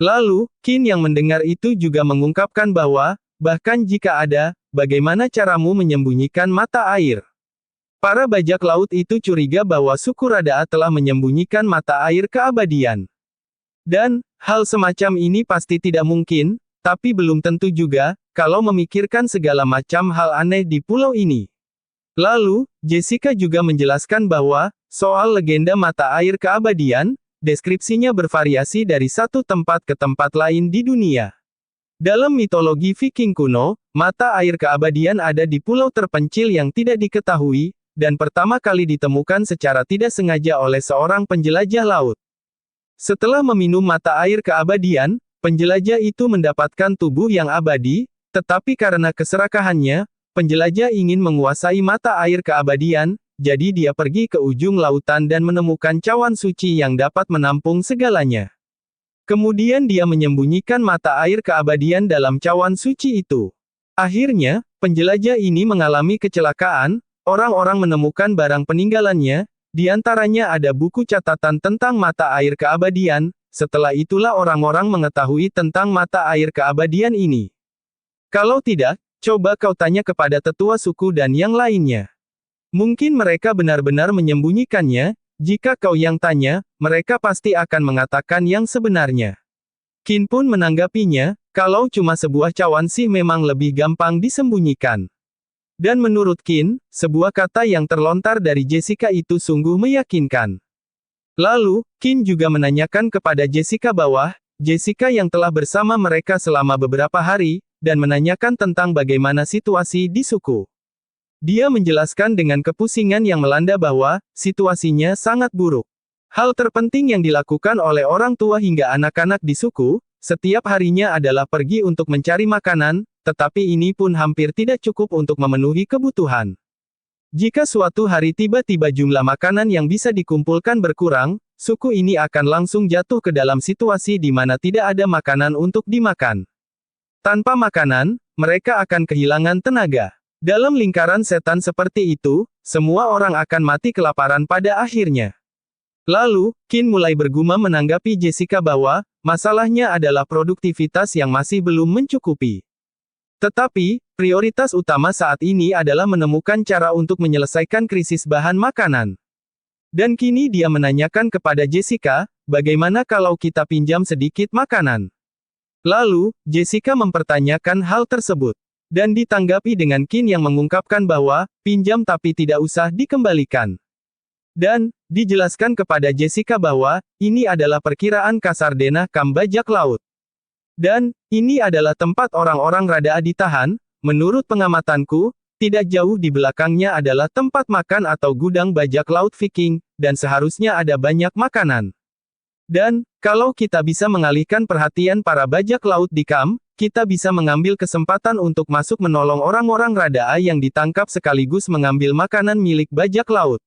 Lalu, Qin yang mendengar itu juga mengungkapkan bahwa, bahkan jika ada, bagaimana caramu menyembunyikan mata air? Para bajak laut itu curiga bahwa suku Radaa telah menyembunyikan mata air keabadian. Dan, hal semacam ini pasti tidak mungkin, tapi belum tentu juga, kalau memikirkan segala macam hal aneh di pulau ini. Lalu, Jessica juga menjelaskan bahwa, soal legenda mata air keabadian, deskripsinya bervariasi dari satu tempat ke tempat lain di dunia. Dalam mitologi Viking kuno, mata air keabadian ada di pulau terpencil yang tidak diketahui, dan pertama kali ditemukan secara tidak sengaja oleh seorang penjelajah laut. Setelah meminum mata air keabadian, penjelajah itu mendapatkan tubuh yang abadi, tetapi karena keserakahannya, penjelajah ingin menguasai mata air keabadian, jadi dia pergi ke ujung lautan dan menemukan cawan suci yang dapat menampung segalanya. Kemudian dia menyembunyikan mata air keabadian dalam cawan suci itu. Akhirnya, penjelajah ini mengalami kecelakaan, orang-orang menemukan barang peninggalannya, di antaranya ada buku catatan tentang mata air keabadian, setelah itulah orang-orang mengetahui tentang mata air keabadian ini. Kalau tidak, coba kau tanya kepada tetua suku dan yang lainnya. Mungkin mereka benar-benar menyembunyikannya, jika kau yang tanya, mereka pasti akan mengatakan yang sebenarnya. Qin pun menanggapinya, kalau cuma sebuah cawan sih memang lebih gampang disembunyikan. Dan menurut Qin, sebuah kata yang terlontar dari Jessica itu sungguh meyakinkan. Lalu, Qin juga menanyakan kepada Jessica bahwa, Jessica yang telah bersama mereka selama beberapa hari, dan menanyakan tentang bagaimana situasi di suku. Dia menjelaskan dengan kepusingan yang melanda bahwa, situasinya sangat buruk. Hal terpenting yang dilakukan oleh orang tua hingga anak-anak di suku, setiap harinya adalah pergi untuk mencari makanan, tetapi ini pun hampir tidak cukup untuk memenuhi kebutuhan. Jika suatu hari tiba-tiba jumlah makanan yang bisa dikumpulkan berkurang, suku ini akan langsung jatuh ke dalam situasi di mana tidak ada makanan untuk dimakan. Tanpa makanan, mereka akan kehilangan tenaga. Dalam lingkaran setan seperti itu, semua orang akan mati kelaparan pada akhirnya. Lalu, Qin mulai bergumam menanggapi Jessica bahwa, masalahnya adalah produktivitas yang masih belum mencukupi. Tetapi, prioritas utama saat ini adalah menemukan cara untuk menyelesaikan krisis bahan makanan. Dan kini dia menanyakan kepada Jessica, bagaimana kalau kita pinjam sedikit makanan? Lalu, Jessica mempertanyakan hal tersebut. Dan ditanggapi dengan Qin yang mengungkapkan bahwa, pinjam tapi tidak usah dikembalikan. Dan, dijelaskan kepada Jessica bahwa, ini adalah perkiraan kasar denah kam bajak laut. Dan, ini adalah tempat orang-orang Radaa ditahan, menurut pengamatanku, tidak jauh di belakangnya adalah tempat makan atau gudang bajak laut Viking, dan seharusnya ada banyak makanan. Dan, kalau kita bisa mengalihkan perhatian para bajak laut di Kam, kita bisa mengambil kesempatan untuk masuk menolong orang-orang Radaa yang ditangkap sekaligus mengambil makanan milik bajak laut.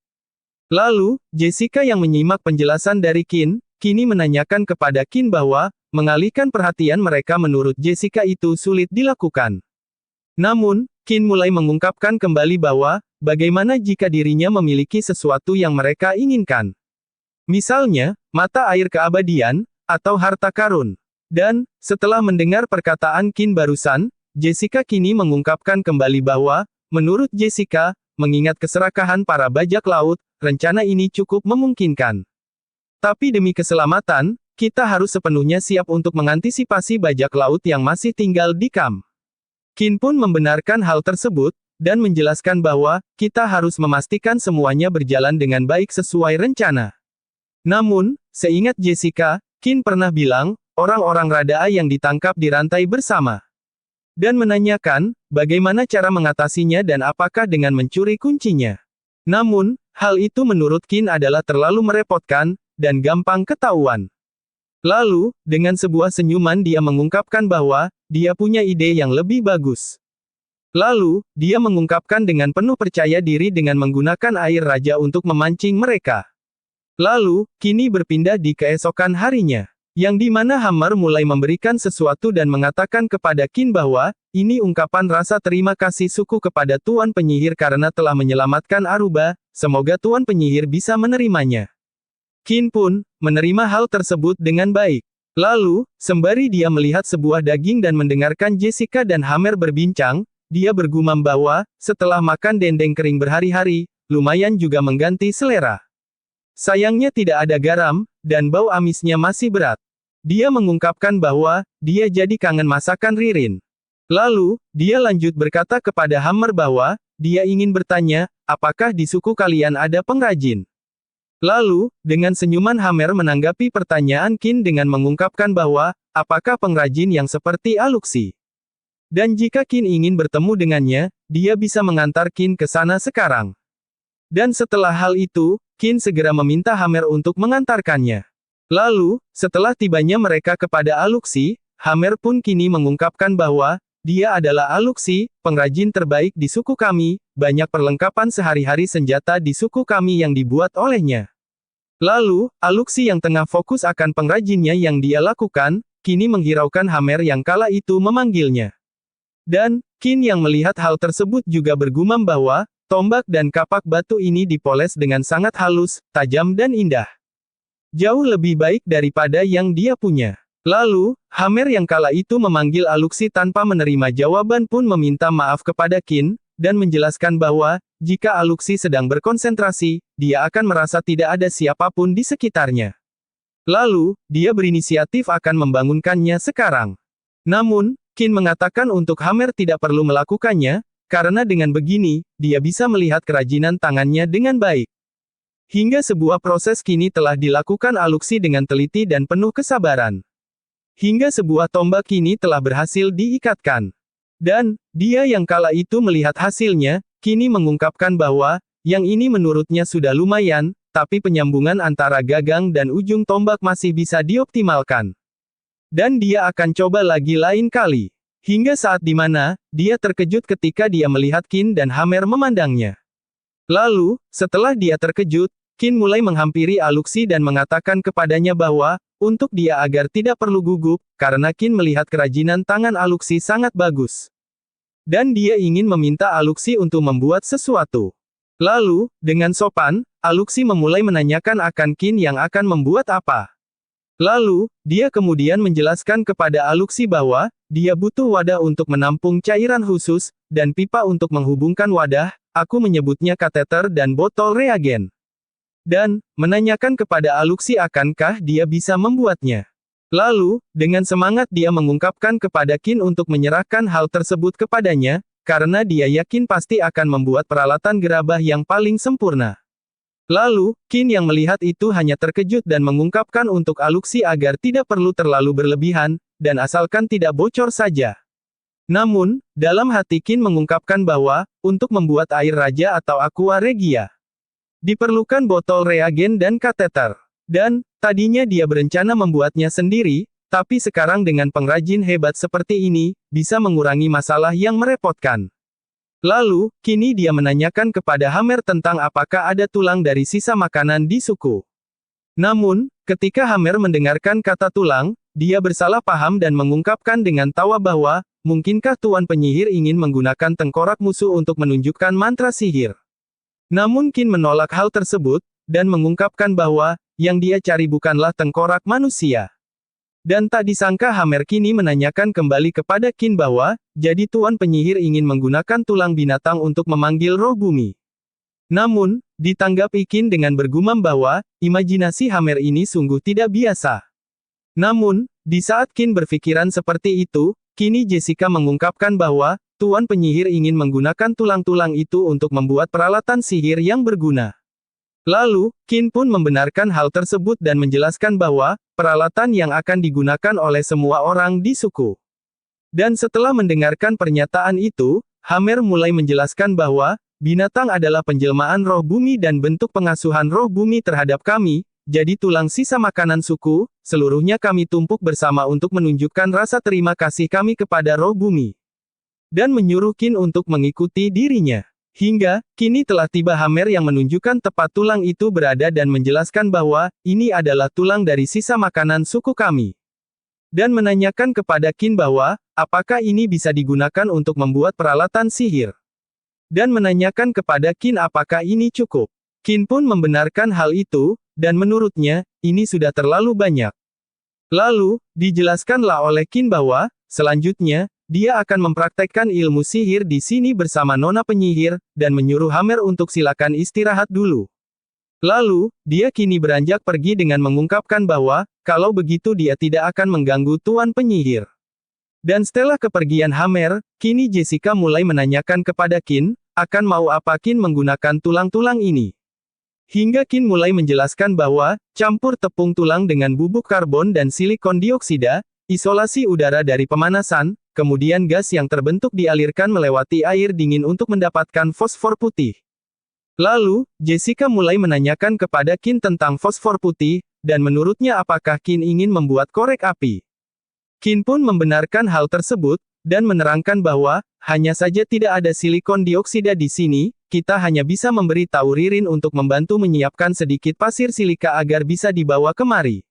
Lalu, Jessica yang menyimak penjelasan dari Qin, kini menanyakan kepada Qin bahwa, mengalihkan perhatian mereka menurut Jessica itu sulit dilakukan. Namun, Qin mulai mengungkapkan kembali bahwa, bagaimana jika dirinya memiliki sesuatu yang mereka inginkan. Misalnya, mata air keabadian, atau harta karun. Dan, setelah mendengar perkataan Qin barusan, Jessica kini mengungkapkan kembali bahwa, menurut Jessica, mengingat keserakahan para bajak laut, rencana ini cukup memungkinkan. Tapi demi keselamatan, kita harus sepenuhnya siap untuk mengantisipasi bajak laut yang masih tinggal di Kam. Qin pun membenarkan hal tersebut, dan menjelaskan bahwa, kita harus memastikan semuanya berjalan dengan baik sesuai rencana. Namun, seingat Jessica, Qin pernah bilang, orang-orang Radaa yang ditangkap dirantai bersama. Dan menanyakan, bagaimana cara mengatasinya dan apakah dengan mencuri kuncinya. Namun, hal itu menurut Qin adalah terlalu merepotkan, dan gampang ketahuan. Lalu, dengan sebuah senyuman dia mengungkapkan bahwa, dia punya ide yang lebih bagus. Lalu, dia mengungkapkan dengan penuh percaya diri dengan menggunakan air raja untuk memancing mereka. Lalu, kini berpindah di keesokan harinya. Yang dimana Hammer mulai memberikan sesuatu dan mengatakan kepada Qin bahwa, ini ungkapan rasa terima kasih suku kepada Tuan Penyihir karena telah menyelamatkan Aruba, semoga Tuan Penyihir bisa menerimanya. Qin pun, menerima hal tersebut dengan baik. Lalu, sembari dia melihat sebuah daging dan mendengarkan Jessica dan Hammer berbincang, dia bergumam bahwa, setelah makan dendeng kering berhari-hari, lumayan juga mengganti selera. Sayangnya tidak ada garam, dan bau amisnya masih berat. Dia mengungkapkan bahwa, dia jadi kangen masakan Ririn. Lalu, dia lanjut berkata kepada Hammer bahwa, dia ingin bertanya, apakah di suku kalian ada pengrajin? Lalu, dengan senyuman Hammer menanggapi pertanyaan Qin dengan mengungkapkan bahwa, apakah pengrajin yang seperti Aluxi? Dan jika Qin ingin bertemu dengannya, dia bisa mengantar Qin ke sana sekarang. Dan setelah hal itu, Qin segera meminta Hammer untuk mengantarkannya. Lalu, setelah tibanya mereka kepada Aluxi, Hammer pun kini mengungkapkan bahwa, dia adalah Aluxi, pengrajin terbaik di suku kami, banyak perlengkapan sehari-hari senjata di suku kami yang dibuat olehnya. Lalu, Aluxi yang tengah fokus akan pengrajinnya yang dia lakukan, kini menghiraukan Hammer yang kala itu memanggilnya. Dan, Qin yang melihat hal tersebut juga bergumam bahwa, tombak dan kapak batu ini dipoles dengan sangat halus, tajam dan indah. Jauh lebih baik daripada yang dia punya. Lalu, Hammer yang kala itu memanggil Aluxi tanpa menerima jawaban pun meminta maaf kepada Qin, dan menjelaskan bahwa, jika Aluxi sedang berkonsentrasi, dia akan merasa tidak ada siapapun di sekitarnya. Lalu, dia berinisiatif akan membangunkannya sekarang. Namun, Qin mengatakan untuk Hammer tidak perlu melakukannya, karena dengan begini, dia bisa melihat kerajinan tangannya dengan baik. Hingga sebuah proses kini telah dilakukan Aluxi dengan teliti dan penuh kesabaran. Hingga sebuah tombak kini telah berhasil diikatkan. Dan, dia yang kala itu melihat hasilnya, kini mengungkapkan bahwa, yang ini menurutnya sudah lumayan, tapi penyambungan antara gagang dan ujung tombak masih bisa dioptimalkan. Dan dia akan coba lagi lain kali. Hingga saat di mana, dia terkejut ketika dia melihat Qin dan Hammer memandangnya. Lalu, setelah dia terkejut, Qin mulai menghampiri Aluxi dan mengatakan kepadanya bahwa, untuk dia agar tidak perlu gugup, karena Qin melihat kerajinan tangan Aluxi sangat bagus. Dan dia ingin meminta Aluxi untuk membuat sesuatu. Lalu, dengan sopan, Aluxi memulai menanyakan akan Qin yang akan membuat apa. Lalu, dia kemudian menjelaskan kepada Aluxi bahwa, dia butuh wadah untuk menampung cairan khusus, dan pipa untuk menghubungkan wadah, aku menyebutnya kateter dan botol reagen. Dan, menanyakan kepada Aluxi akankah dia bisa membuatnya. Lalu, dengan semangat dia mengungkapkan kepada Qin untuk menyerahkan hal tersebut kepadanya, karena dia yakin pasti akan membuat peralatan gerabah yang paling sempurna. Lalu, Qin yang melihat itu hanya terkejut dan mengungkapkan untuk Aluxi agar tidak perlu terlalu berlebihan, dan asalkan tidak bocor saja. Namun, dalam hati Qin mengungkapkan bahwa, untuk membuat air raja atau aqua regia, diperlukan botol reagen dan kateter. Dan, tadinya dia berencana membuatnya sendiri, tapi sekarang dengan pengrajin hebat seperti ini, bisa mengurangi masalah yang merepotkan. Lalu, kini dia menanyakan kepada Hammer tentang apakah ada tulang dari sisa makanan di suku. Namun, ketika Hammer mendengarkan kata tulang, dia bersalah paham dan mengungkapkan dengan tawa bahwa, mungkinkah Tuan Penyihir ingin menggunakan tengkorak musuh untuk menunjukkan mantra sihir. Namun Qin menolak hal tersebut, dan mengungkapkan bahwa, yang dia cari bukanlah tengkorak manusia. Dan tak disangka Hammer kini menanyakan kembali kepada Qin bahwa, jadi Tuan Penyihir ingin menggunakan tulang binatang untuk memanggil roh bumi. Namun, ditanggapi Qin dengan bergumam bahwa, imajinasi Hammer ini sungguh tidak biasa. Namun, di saat Qin berpikiran seperti itu, kini Jessica mengungkapkan bahwa, Tuan Penyihir ingin menggunakan tulang-tulang itu untuk membuat peralatan sihir yang berguna. Lalu, Qin pun membenarkan hal tersebut dan menjelaskan bahwa, peralatan yang akan digunakan oleh semua orang di suku. Dan setelah mendengarkan pernyataan itu, Hammer mulai menjelaskan bahwa, binatang adalah penjelmaan roh bumi dan bentuk pengasuhan roh bumi terhadap kami, jadi tulang sisa makanan suku, seluruhnya kami tumpuk bersama untuk menunjukkan rasa terima kasih kami kepada roh bumi. Dan menyuruh Qin untuk mengikuti dirinya. Hingga, kini telah tiba Hammer yang menunjukkan tempat tulang itu berada dan menjelaskan bahwa, ini adalah tulang dari sisa makanan suku kami. Dan menanyakan kepada Qin bahwa, apakah ini bisa digunakan untuk membuat peralatan sihir. Dan menanyakan kepada Qin apakah ini cukup. Qin pun membenarkan hal itu, dan menurutnya, ini sudah terlalu banyak. Lalu, dijelaskanlah oleh Qin bahwa, selanjutnya, dia akan mempraktekkan ilmu sihir di sini bersama Nona Penyihir, dan menyuruh Hammer untuk silakan istirahat dulu. Lalu, dia kini beranjak pergi dengan mengungkapkan bahwa, kalau begitu dia tidak akan mengganggu Tuan Penyihir. Dan setelah kepergian Hammer, kini Jessica mulai menanyakan kepada Qin, akan mau apa Qin menggunakan tulang-tulang ini. Hingga Qin mulai menjelaskan bahwa, campur tepung tulang dengan bubuk karbon dan silikon dioksida, isolasi udara dari pemanasan, kemudian gas yang terbentuk dialirkan melewati air dingin untuk mendapatkan fosfor putih. Lalu, Jessica mulai menanyakan kepada Qin tentang fosfor putih, dan menurutnya apakah Qin ingin membuat korek api. Qin pun membenarkan hal tersebut, dan menerangkan bahwa, hanya saja tidak ada silikon dioksida di sini, kita hanya bisa memberi tahu Ririn untuk membantu menyiapkan sedikit pasir silika agar bisa dibawa kemari.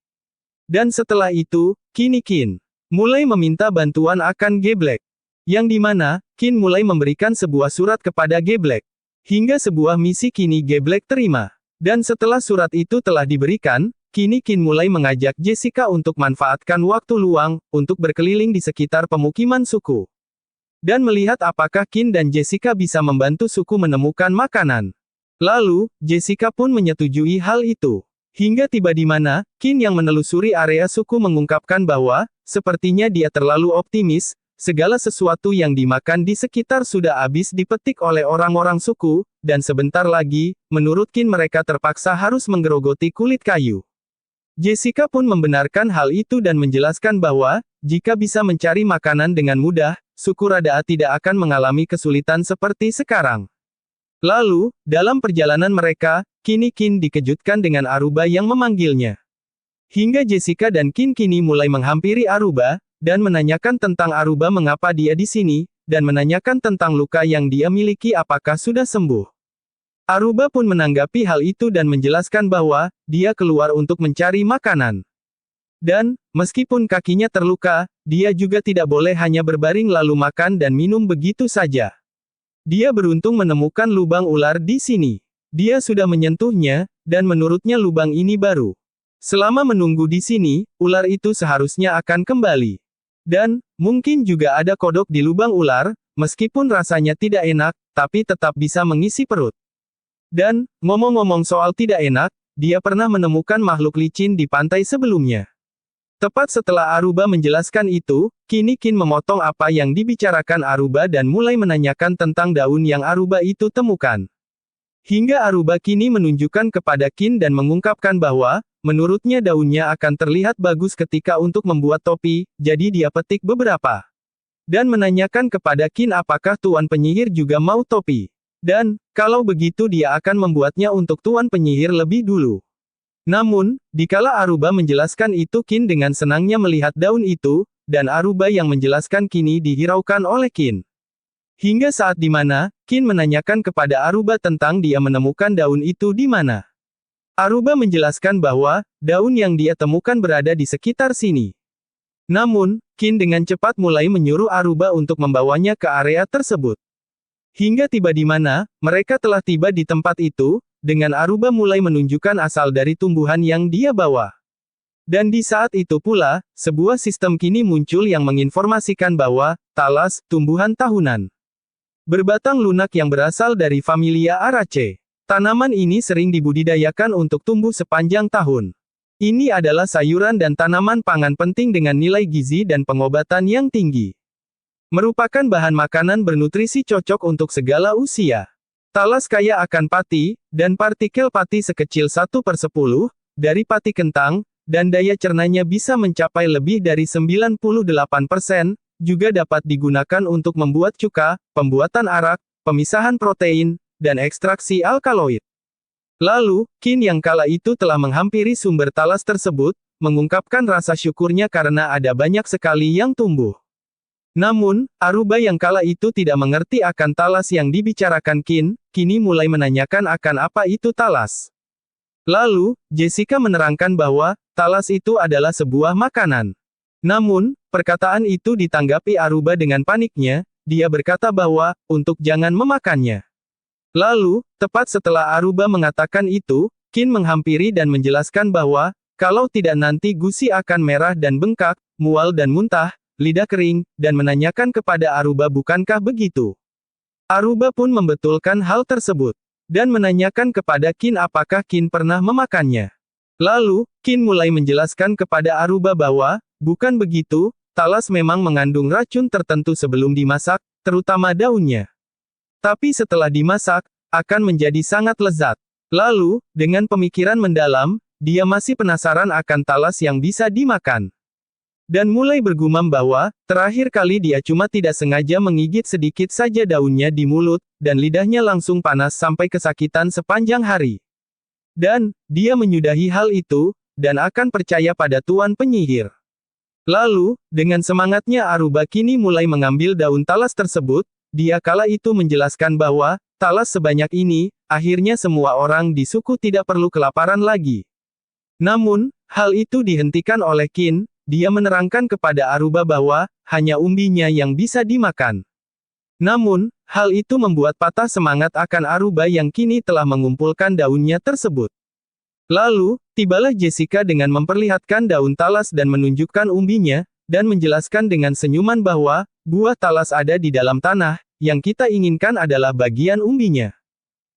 Dan setelah itu, Qin mulai meminta bantuan akan Geblack. Yang dimana, Qin mulai memberikan sebuah surat kepada Geblack. Hingga sebuah misi kini Geblack terima. Dan setelah surat itu telah diberikan, Qin mulai mengajak Jessica untuk manfaatkan waktu luang, untuk berkeliling di sekitar pemukiman suku. Dan melihat apakah Qin dan Jessica bisa membantu suku menemukan makanan. Lalu, Jessica pun menyetujui hal itu. Hingga tiba di mana, Qin yang menelusuri area suku mengungkapkan bahwa, sepertinya dia terlalu optimis, segala sesuatu yang dimakan di sekitar sudah habis dipetik oleh orang-orang suku, dan sebentar lagi, menurut Qin mereka terpaksa harus menggerogoti kulit kayu. Jessica pun membenarkan hal itu dan menjelaskan bahwa, jika bisa mencari makanan dengan mudah, suku Radaa tidak akan mengalami kesulitan seperti sekarang. Lalu, dalam perjalanan mereka, Qin dikejutkan dengan Aruba yang memanggilnya. Hingga Jessica dan Qin mulai menghampiri Aruba, dan menanyakan tentang Aruba mengapa dia di sini, dan menanyakan tentang luka yang dia miliki apakah sudah sembuh. Aruba pun menanggapi hal itu dan menjelaskan bahwa, dia keluar untuk mencari makanan. Dan, meskipun kakinya terluka, dia juga tidak boleh hanya berbaring lalu makan dan minum begitu saja. Dia beruntung menemukan lubang ular di sini. Dia sudah menyentuhnya, dan menurutnya lubang ini baru. Selama menunggu di sini, ular itu seharusnya akan kembali. Dan, mungkin juga ada kodok di lubang ular, meskipun rasanya tidak enak, tapi tetap bisa mengisi perut. Dan, ngomong-ngomong soal tidak enak, dia pernah menemukan makhluk licin di pantai sebelumnya. Tepat setelah Aruba menjelaskan itu, Qin memotong apa yang dibicarakan Aruba dan mulai menanyakan tentang daun yang Aruba itu temukan. Hingga Aruba kini menunjukkan kepada Qin dan mengungkapkan bahwa, menurutnya daunnya akan terlihat bagus ketika untuk membuat topi, jadi dia petik beberapa. Dan menanyakan kepada Qin apakah Tuan Penyihir juga mau topi. Dan, kalau begitu dia akan membuatnya untuk Tuan Penyihir lebih dulu. Namun, dikala Aruba menjelaskan itu Qin dengan senangnya melihat daun itu, dan Aruba yang menjelaskan kini dihiraukan oleh Qin. Hingga saat di mana, Qin menanyakan kepada Aruba tentang dia menemukan daun itu di mana. Aruba menjelaskan bahwa, daun yang dia temukan berada di sekitar sini. Namun, Qin dengan cepat mulai menyuruh Aruba untuk membawanya ke area tersebut. Hingga tiba di mana, mereka telah tiba di tempat itu, dengan Aruba mulai menunjukkan asal dari tumbuhan yang dia bawa. Dan di saat itu pula, sebuah sistem kini muncul yang menginformasikan bahwa, talas, tumbuhan tahunan. Berbatang lunak yang berasal dari familia Araceae. Tanaman ini sering dibudidayakan untuk tumbuh sepanjang tahun. Ini adalah sayuran dan tanaman pangan penting dengan nilai gizi dan pengobatan yang tinggi. Merupakan bahan makanan bernutrisi cocok untuk segala usia. Talas kaya akan pati, dan partikel pati sekecil 1/10, dari pati kentang, dan daya cernanya bisa mencapai lebih dari 98%, juga dapat digunakan untuk membuat cuka, pembuatan arak, pemisahan protein, dan ekstraksi alkaloid. Lalu, Qin yang kala itu telah menghampiri sumber talas tersebut, mengungkapkan rasa syukurnya karena ada banyak sekali yang tumbuh. Namun, Aruba yang kala itu tidak mengerti akan talas yang dibicarakan Qin, kini mulai menanyakan akan apa itu talas. Lalu, Jessica menerangkan bahwa, talas itu adalah sebuah makanan. Namun, perkataan itu ditanggapi Aruba dengan paniknya, dia berkata bahwa, untuk jangan memakannya. Lalu, tepat setelah Aruba mengatakan itu, Qin menghampiri dan menjelaskan bahwa, kalau tidak nanti gusi akan merah dan bengkak, mual dan muntah, lidah kering, dan menanyakan kepada Aruba bukankah begitu. Aruba pun membetulkan hal tersebut. Dan menanyakan kepada Qin apakah Qin pernah memakannya. Lalu, Qin mulai menjelaskan kepada Aruba bahwa, bukan begitu, talas memang mengandung racun tertentu sebelum dimasak, terutama daunnya. Tapi setelah dimasak, akan menjadi sangat lezat. Lalu, dengan pemikiran mendalam, dia masih penasaran akan talas yang bisa dimakan. Dan mulai bergumam bahwa, terakhir kali dia cuma tidak sengaja menggigit sedikit saja daunnya di mulut, dan lidahnya langsung panas sampai kesakitan sepanjang hari. Dan, dia menyudahi hal itu, dan akan percaya pada Tuan Penyihir. Lalu, dengan semangatnya Aruba kini mulai mengambil daun talas tersebut, dia kala itu menjelaskan bahwa, talas sebanyak ini, akhirnya semua orang di suku tidak perlu kelaparan lagi. Namun, hal itu dihentikan oleh Qin. Dia menerangkan kepada Aruba bahwa, hanya umbinya yang bisa dimakan. Namun, hal itu membuat patah semangat akan Aruba yang kini telah mengumpulkan daunnya tersebut. Lalu, tibalah Jessica dengan memperlihatkan daun talas dan menunjukkan umbinya, dan menjelaskan dengan senyuman bahwa, buah talas ada di dalam tanah, yang kita inginkan adalah bagian umbinya.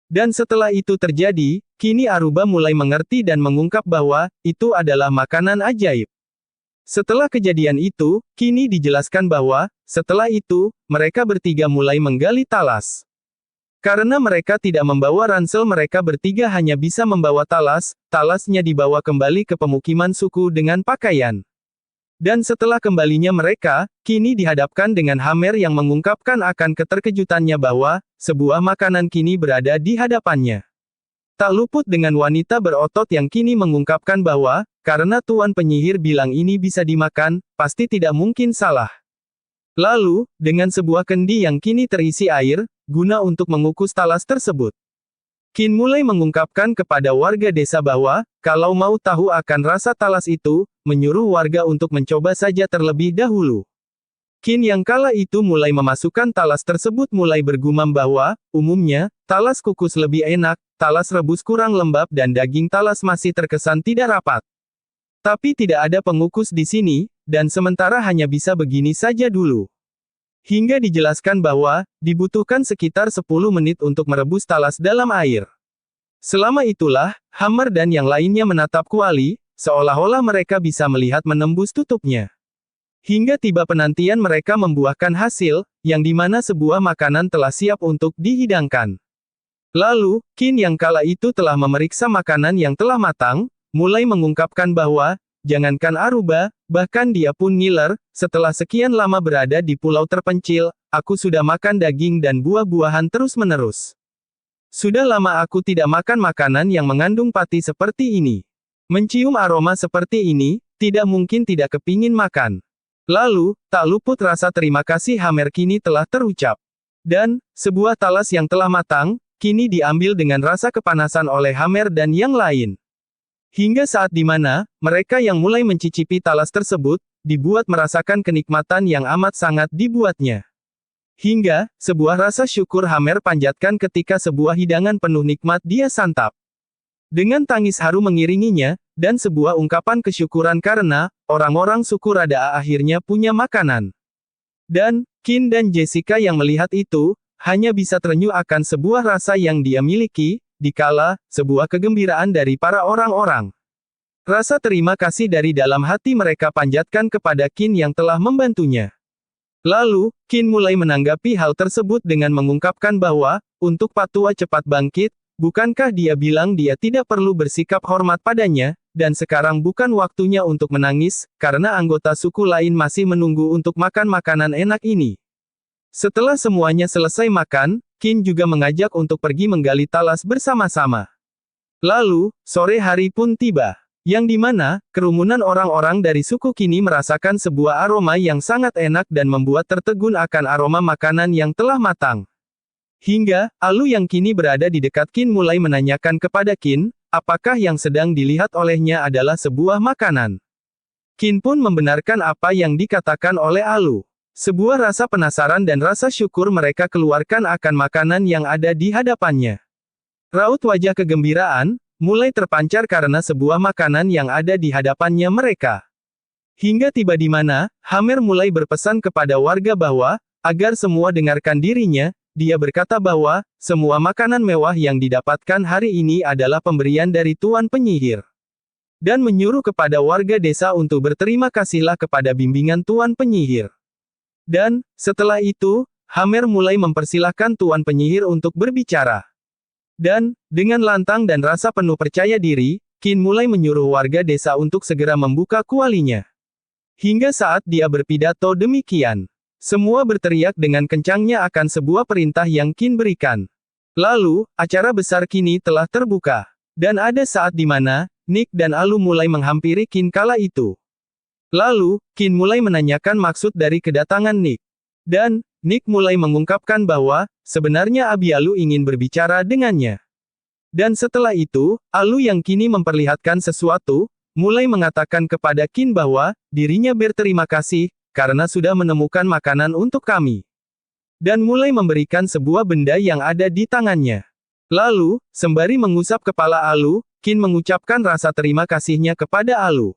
Dan setelah itu terjadi, kini Aruba mulai mengerti dan mengungkap bahwa, itu adalah makanan ajaib. Setelah kejadian itu, kini dijelaskan bahwa, setelah itu, mereka bertiga mulai menggali talas. Karena mereka tidak membawa ransel, mereka bertiga hanya bisa membawa talas, talasnya dibawa kembali ke pemukiman suku dengan pakaian. Dan setelah kembalinya mereka, kini dihadapkan dengan Hammer yang mengungkapkan akan keterkejutannya bahwa, sebuah makanan kini berada di hadapannya. Tak luput dengan wanita berotot yang kini mengungkapkan bahwa, karena Tuan Penyihir bilang ini bisa dimakan, pasti tidak mungkin salah. Lalu, dengan sebuah kendi yang kini terisi air, guna untuk mengukus talas tersebut. Qin mulai mengungkapkan kepada warga desa bahwa, kalau mau tahu akan rasa talas itu, menyuruh warga untuk mencoba saja terlebih dahulu. Qin yang kala itu mulai memasukkan talas tersebut mulai bergumam bahwa, umumnya, talas kukus lebih enak, talas rebus kurang lembab dan daging talas masih terkesan tidak rapat. Tapi tidak ada pengukus di sini, dan sementara hanya bisa begini saja dulu. Hingga dijelaskan bahwa, dibutuhkan sekitar 10 menit untuk merebus talas dalam air. Selama itulah, Hammer dan yang lainnya menatap kuali, seolah-olah mereka bisa melihat menembus tutupnya. Hingga tiba penantian mereka membuahkan hasil, yang dimana sebuah makanan telah siap untuk dihidangkan. Lalu, Qin yang kala itu telah memeriksa makanan yang telah matang, mulai mengungkapkan bahwa, jangankan Aruba, bahkan dia pun ngiler, setelah sekian lama berada di pulau terpencil, aku sudah makan daging dan buah-buahan terus-menerus. Sudah lama aku tidak makan makanan yang mengandung pati seperti ini. Mencium aroma seperti ini, tidak mungkin tidak kepingin makan. Lalu, tak luput rasa terima kasih Hammer kini telah terucap. Dan, sebuah talas yang telah matang, kini diambil dengan rasa kepanasan oleh Hammer dan yang lain. Hingga saat dimana, mereka yang mulai mencicipi talas tersebut, dibuat merasakan kenikmatan yang amat sangat dibuatnya. Hingga, sebuah rasa syukur Hammer panjatkan ketika sebuah hidangan penuh nikmat dia santap. Dengan tangis haru mengiringinya, dan sebuah ungkapan kesyukuran karena, orang-orang suku Radaa akhirnya punya makanan. Dan, Qin dan Jessica yang melihat itu, hanya bisa terenyuh akan sebuah rasa yang dia miliki, dikala, sebuah kegembiraan dari para orang-orang. Rasa terima kasih dari dalam hati mereka panjatkan kepada Qin yang telah membantunya. Lalu, Qin mulai menanggapi hal tersebut dengan mengungkapkan bahwa, untuk Patua cepat bangkit, bukankah dia bilang dia tidak perlu bersikap hormat padanya, dan sekarang bukan waktunya untuk menangis, karena anggota suku lain masih menunggu untuk makan makanan enak ini. Setelah semuanya selesai makan, Qin juga mengajak untuk pergi menggali talas bersama-sama. Lalu, sore hari pun tiba. Yang dimana, kerumunan orang-orang dari suku kini merasakan sebuah aroma yang sangat enak dan membuat tertegun akan aroma makanan yang telah matang. Hingga, Alu yang kini berada di dekat Qin mulai menanyakan kepada Qin, apakah yang sedang dilihat olehnya adalah sebuah makanan. Qin pun membenarkan apa yang dikatakan oleh Alu. Sebuah rasa penasaran dan rasa syukur mereka keluarkan akan makanan yang ada di hadapannya. Raut wajah kegembiraan mulai terpancar karena sebuah makanan yang ada di hadapannya mereka. Hingga tiba di mana, Hammer mulai berpesan kepada warga bahwa, agar semua dengarkan dirinya, dia berkata bahwa, semua makanan mewah yang didapatkan hari ini adalah pemberian dari Tuan Penyihir. Dan menyuruh kepada warga desa untuk berterima kasihlah kepada bimbingan Tuan Penyihir. Dan, setelah itu, Hammer mulai mempersilahkan Tuan Penyihir untuk berbicara. Dan, dengan lantang dan rasa penuh percaya diri, Qin mulai menyuruh warga desa untuk segera membuka kualinya. Hingga saat dia berpidato demikian, semua berteriak dengan kencangnya akan sebuah perintah yang Qin berikan. Lalu, acara besar kini telah terbuka. Dan ada saat di mana, Nick dan Alu mulai menghampiri Qin kala itu. Lalu, Qin mulai menanyakan maksud dari kedatangan Nick. Dan, Nick mulai mengungkapkan bahwa, sebenarnya Abi Alu ingin berbicara dengannya. Dan setelah itu, Alu yang kini memperlihatkan sesuatu, mulai mengatakan kepada Qin bahwa, dirinya berterima kasih, karena sudah menemukan makanan untuk kami. Dan mulai memberikan sebuah benda yang ada di tangannya. Lalu, sembari mengusap kepala Alu, Qin mengucapkan rasa terima kasihnya kepada Alu.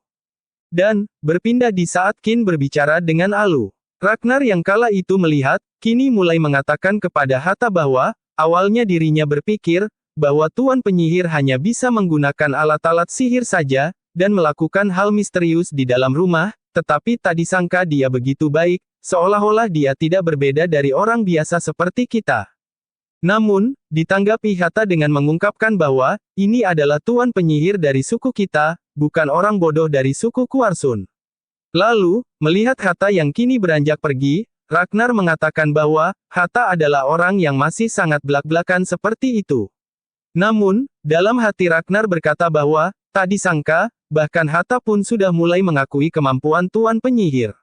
Dan, berpindah di saat Qin berbicara dengan Alu. Ragnar yang kala itu melihat, kini mulai mengatakan kepada Hatta bahwa, awalnya dirinya berpikir, bahwa Tuan Penyihir hanya bisa menggunakan alat-alat sihir saja, dan melakukan hal misterius di dalam rumah, tetapi tak disangka dia begitu baik, seolah-olah dia tidak berbeda dari orang biasa seperti kita. Namun, ditanggapi Hatta dengan mengungkapkan bahwa, ini adalah Tuan Penyihir dari suku kita, bukan orang bodoh dari suku Kuarsun. Lalu, melihat Hatta yang kini beranjak pergi, Ragnar mengatakan bahwa, Hatta adalah orang yang masih sangat belak-belakan seperti itu. Namun, dalam hati Ragnar berkata bahwa, tak disangka, bahkan Hatta pun sudah mulai mengakui kemampuan Tuan Penyihir.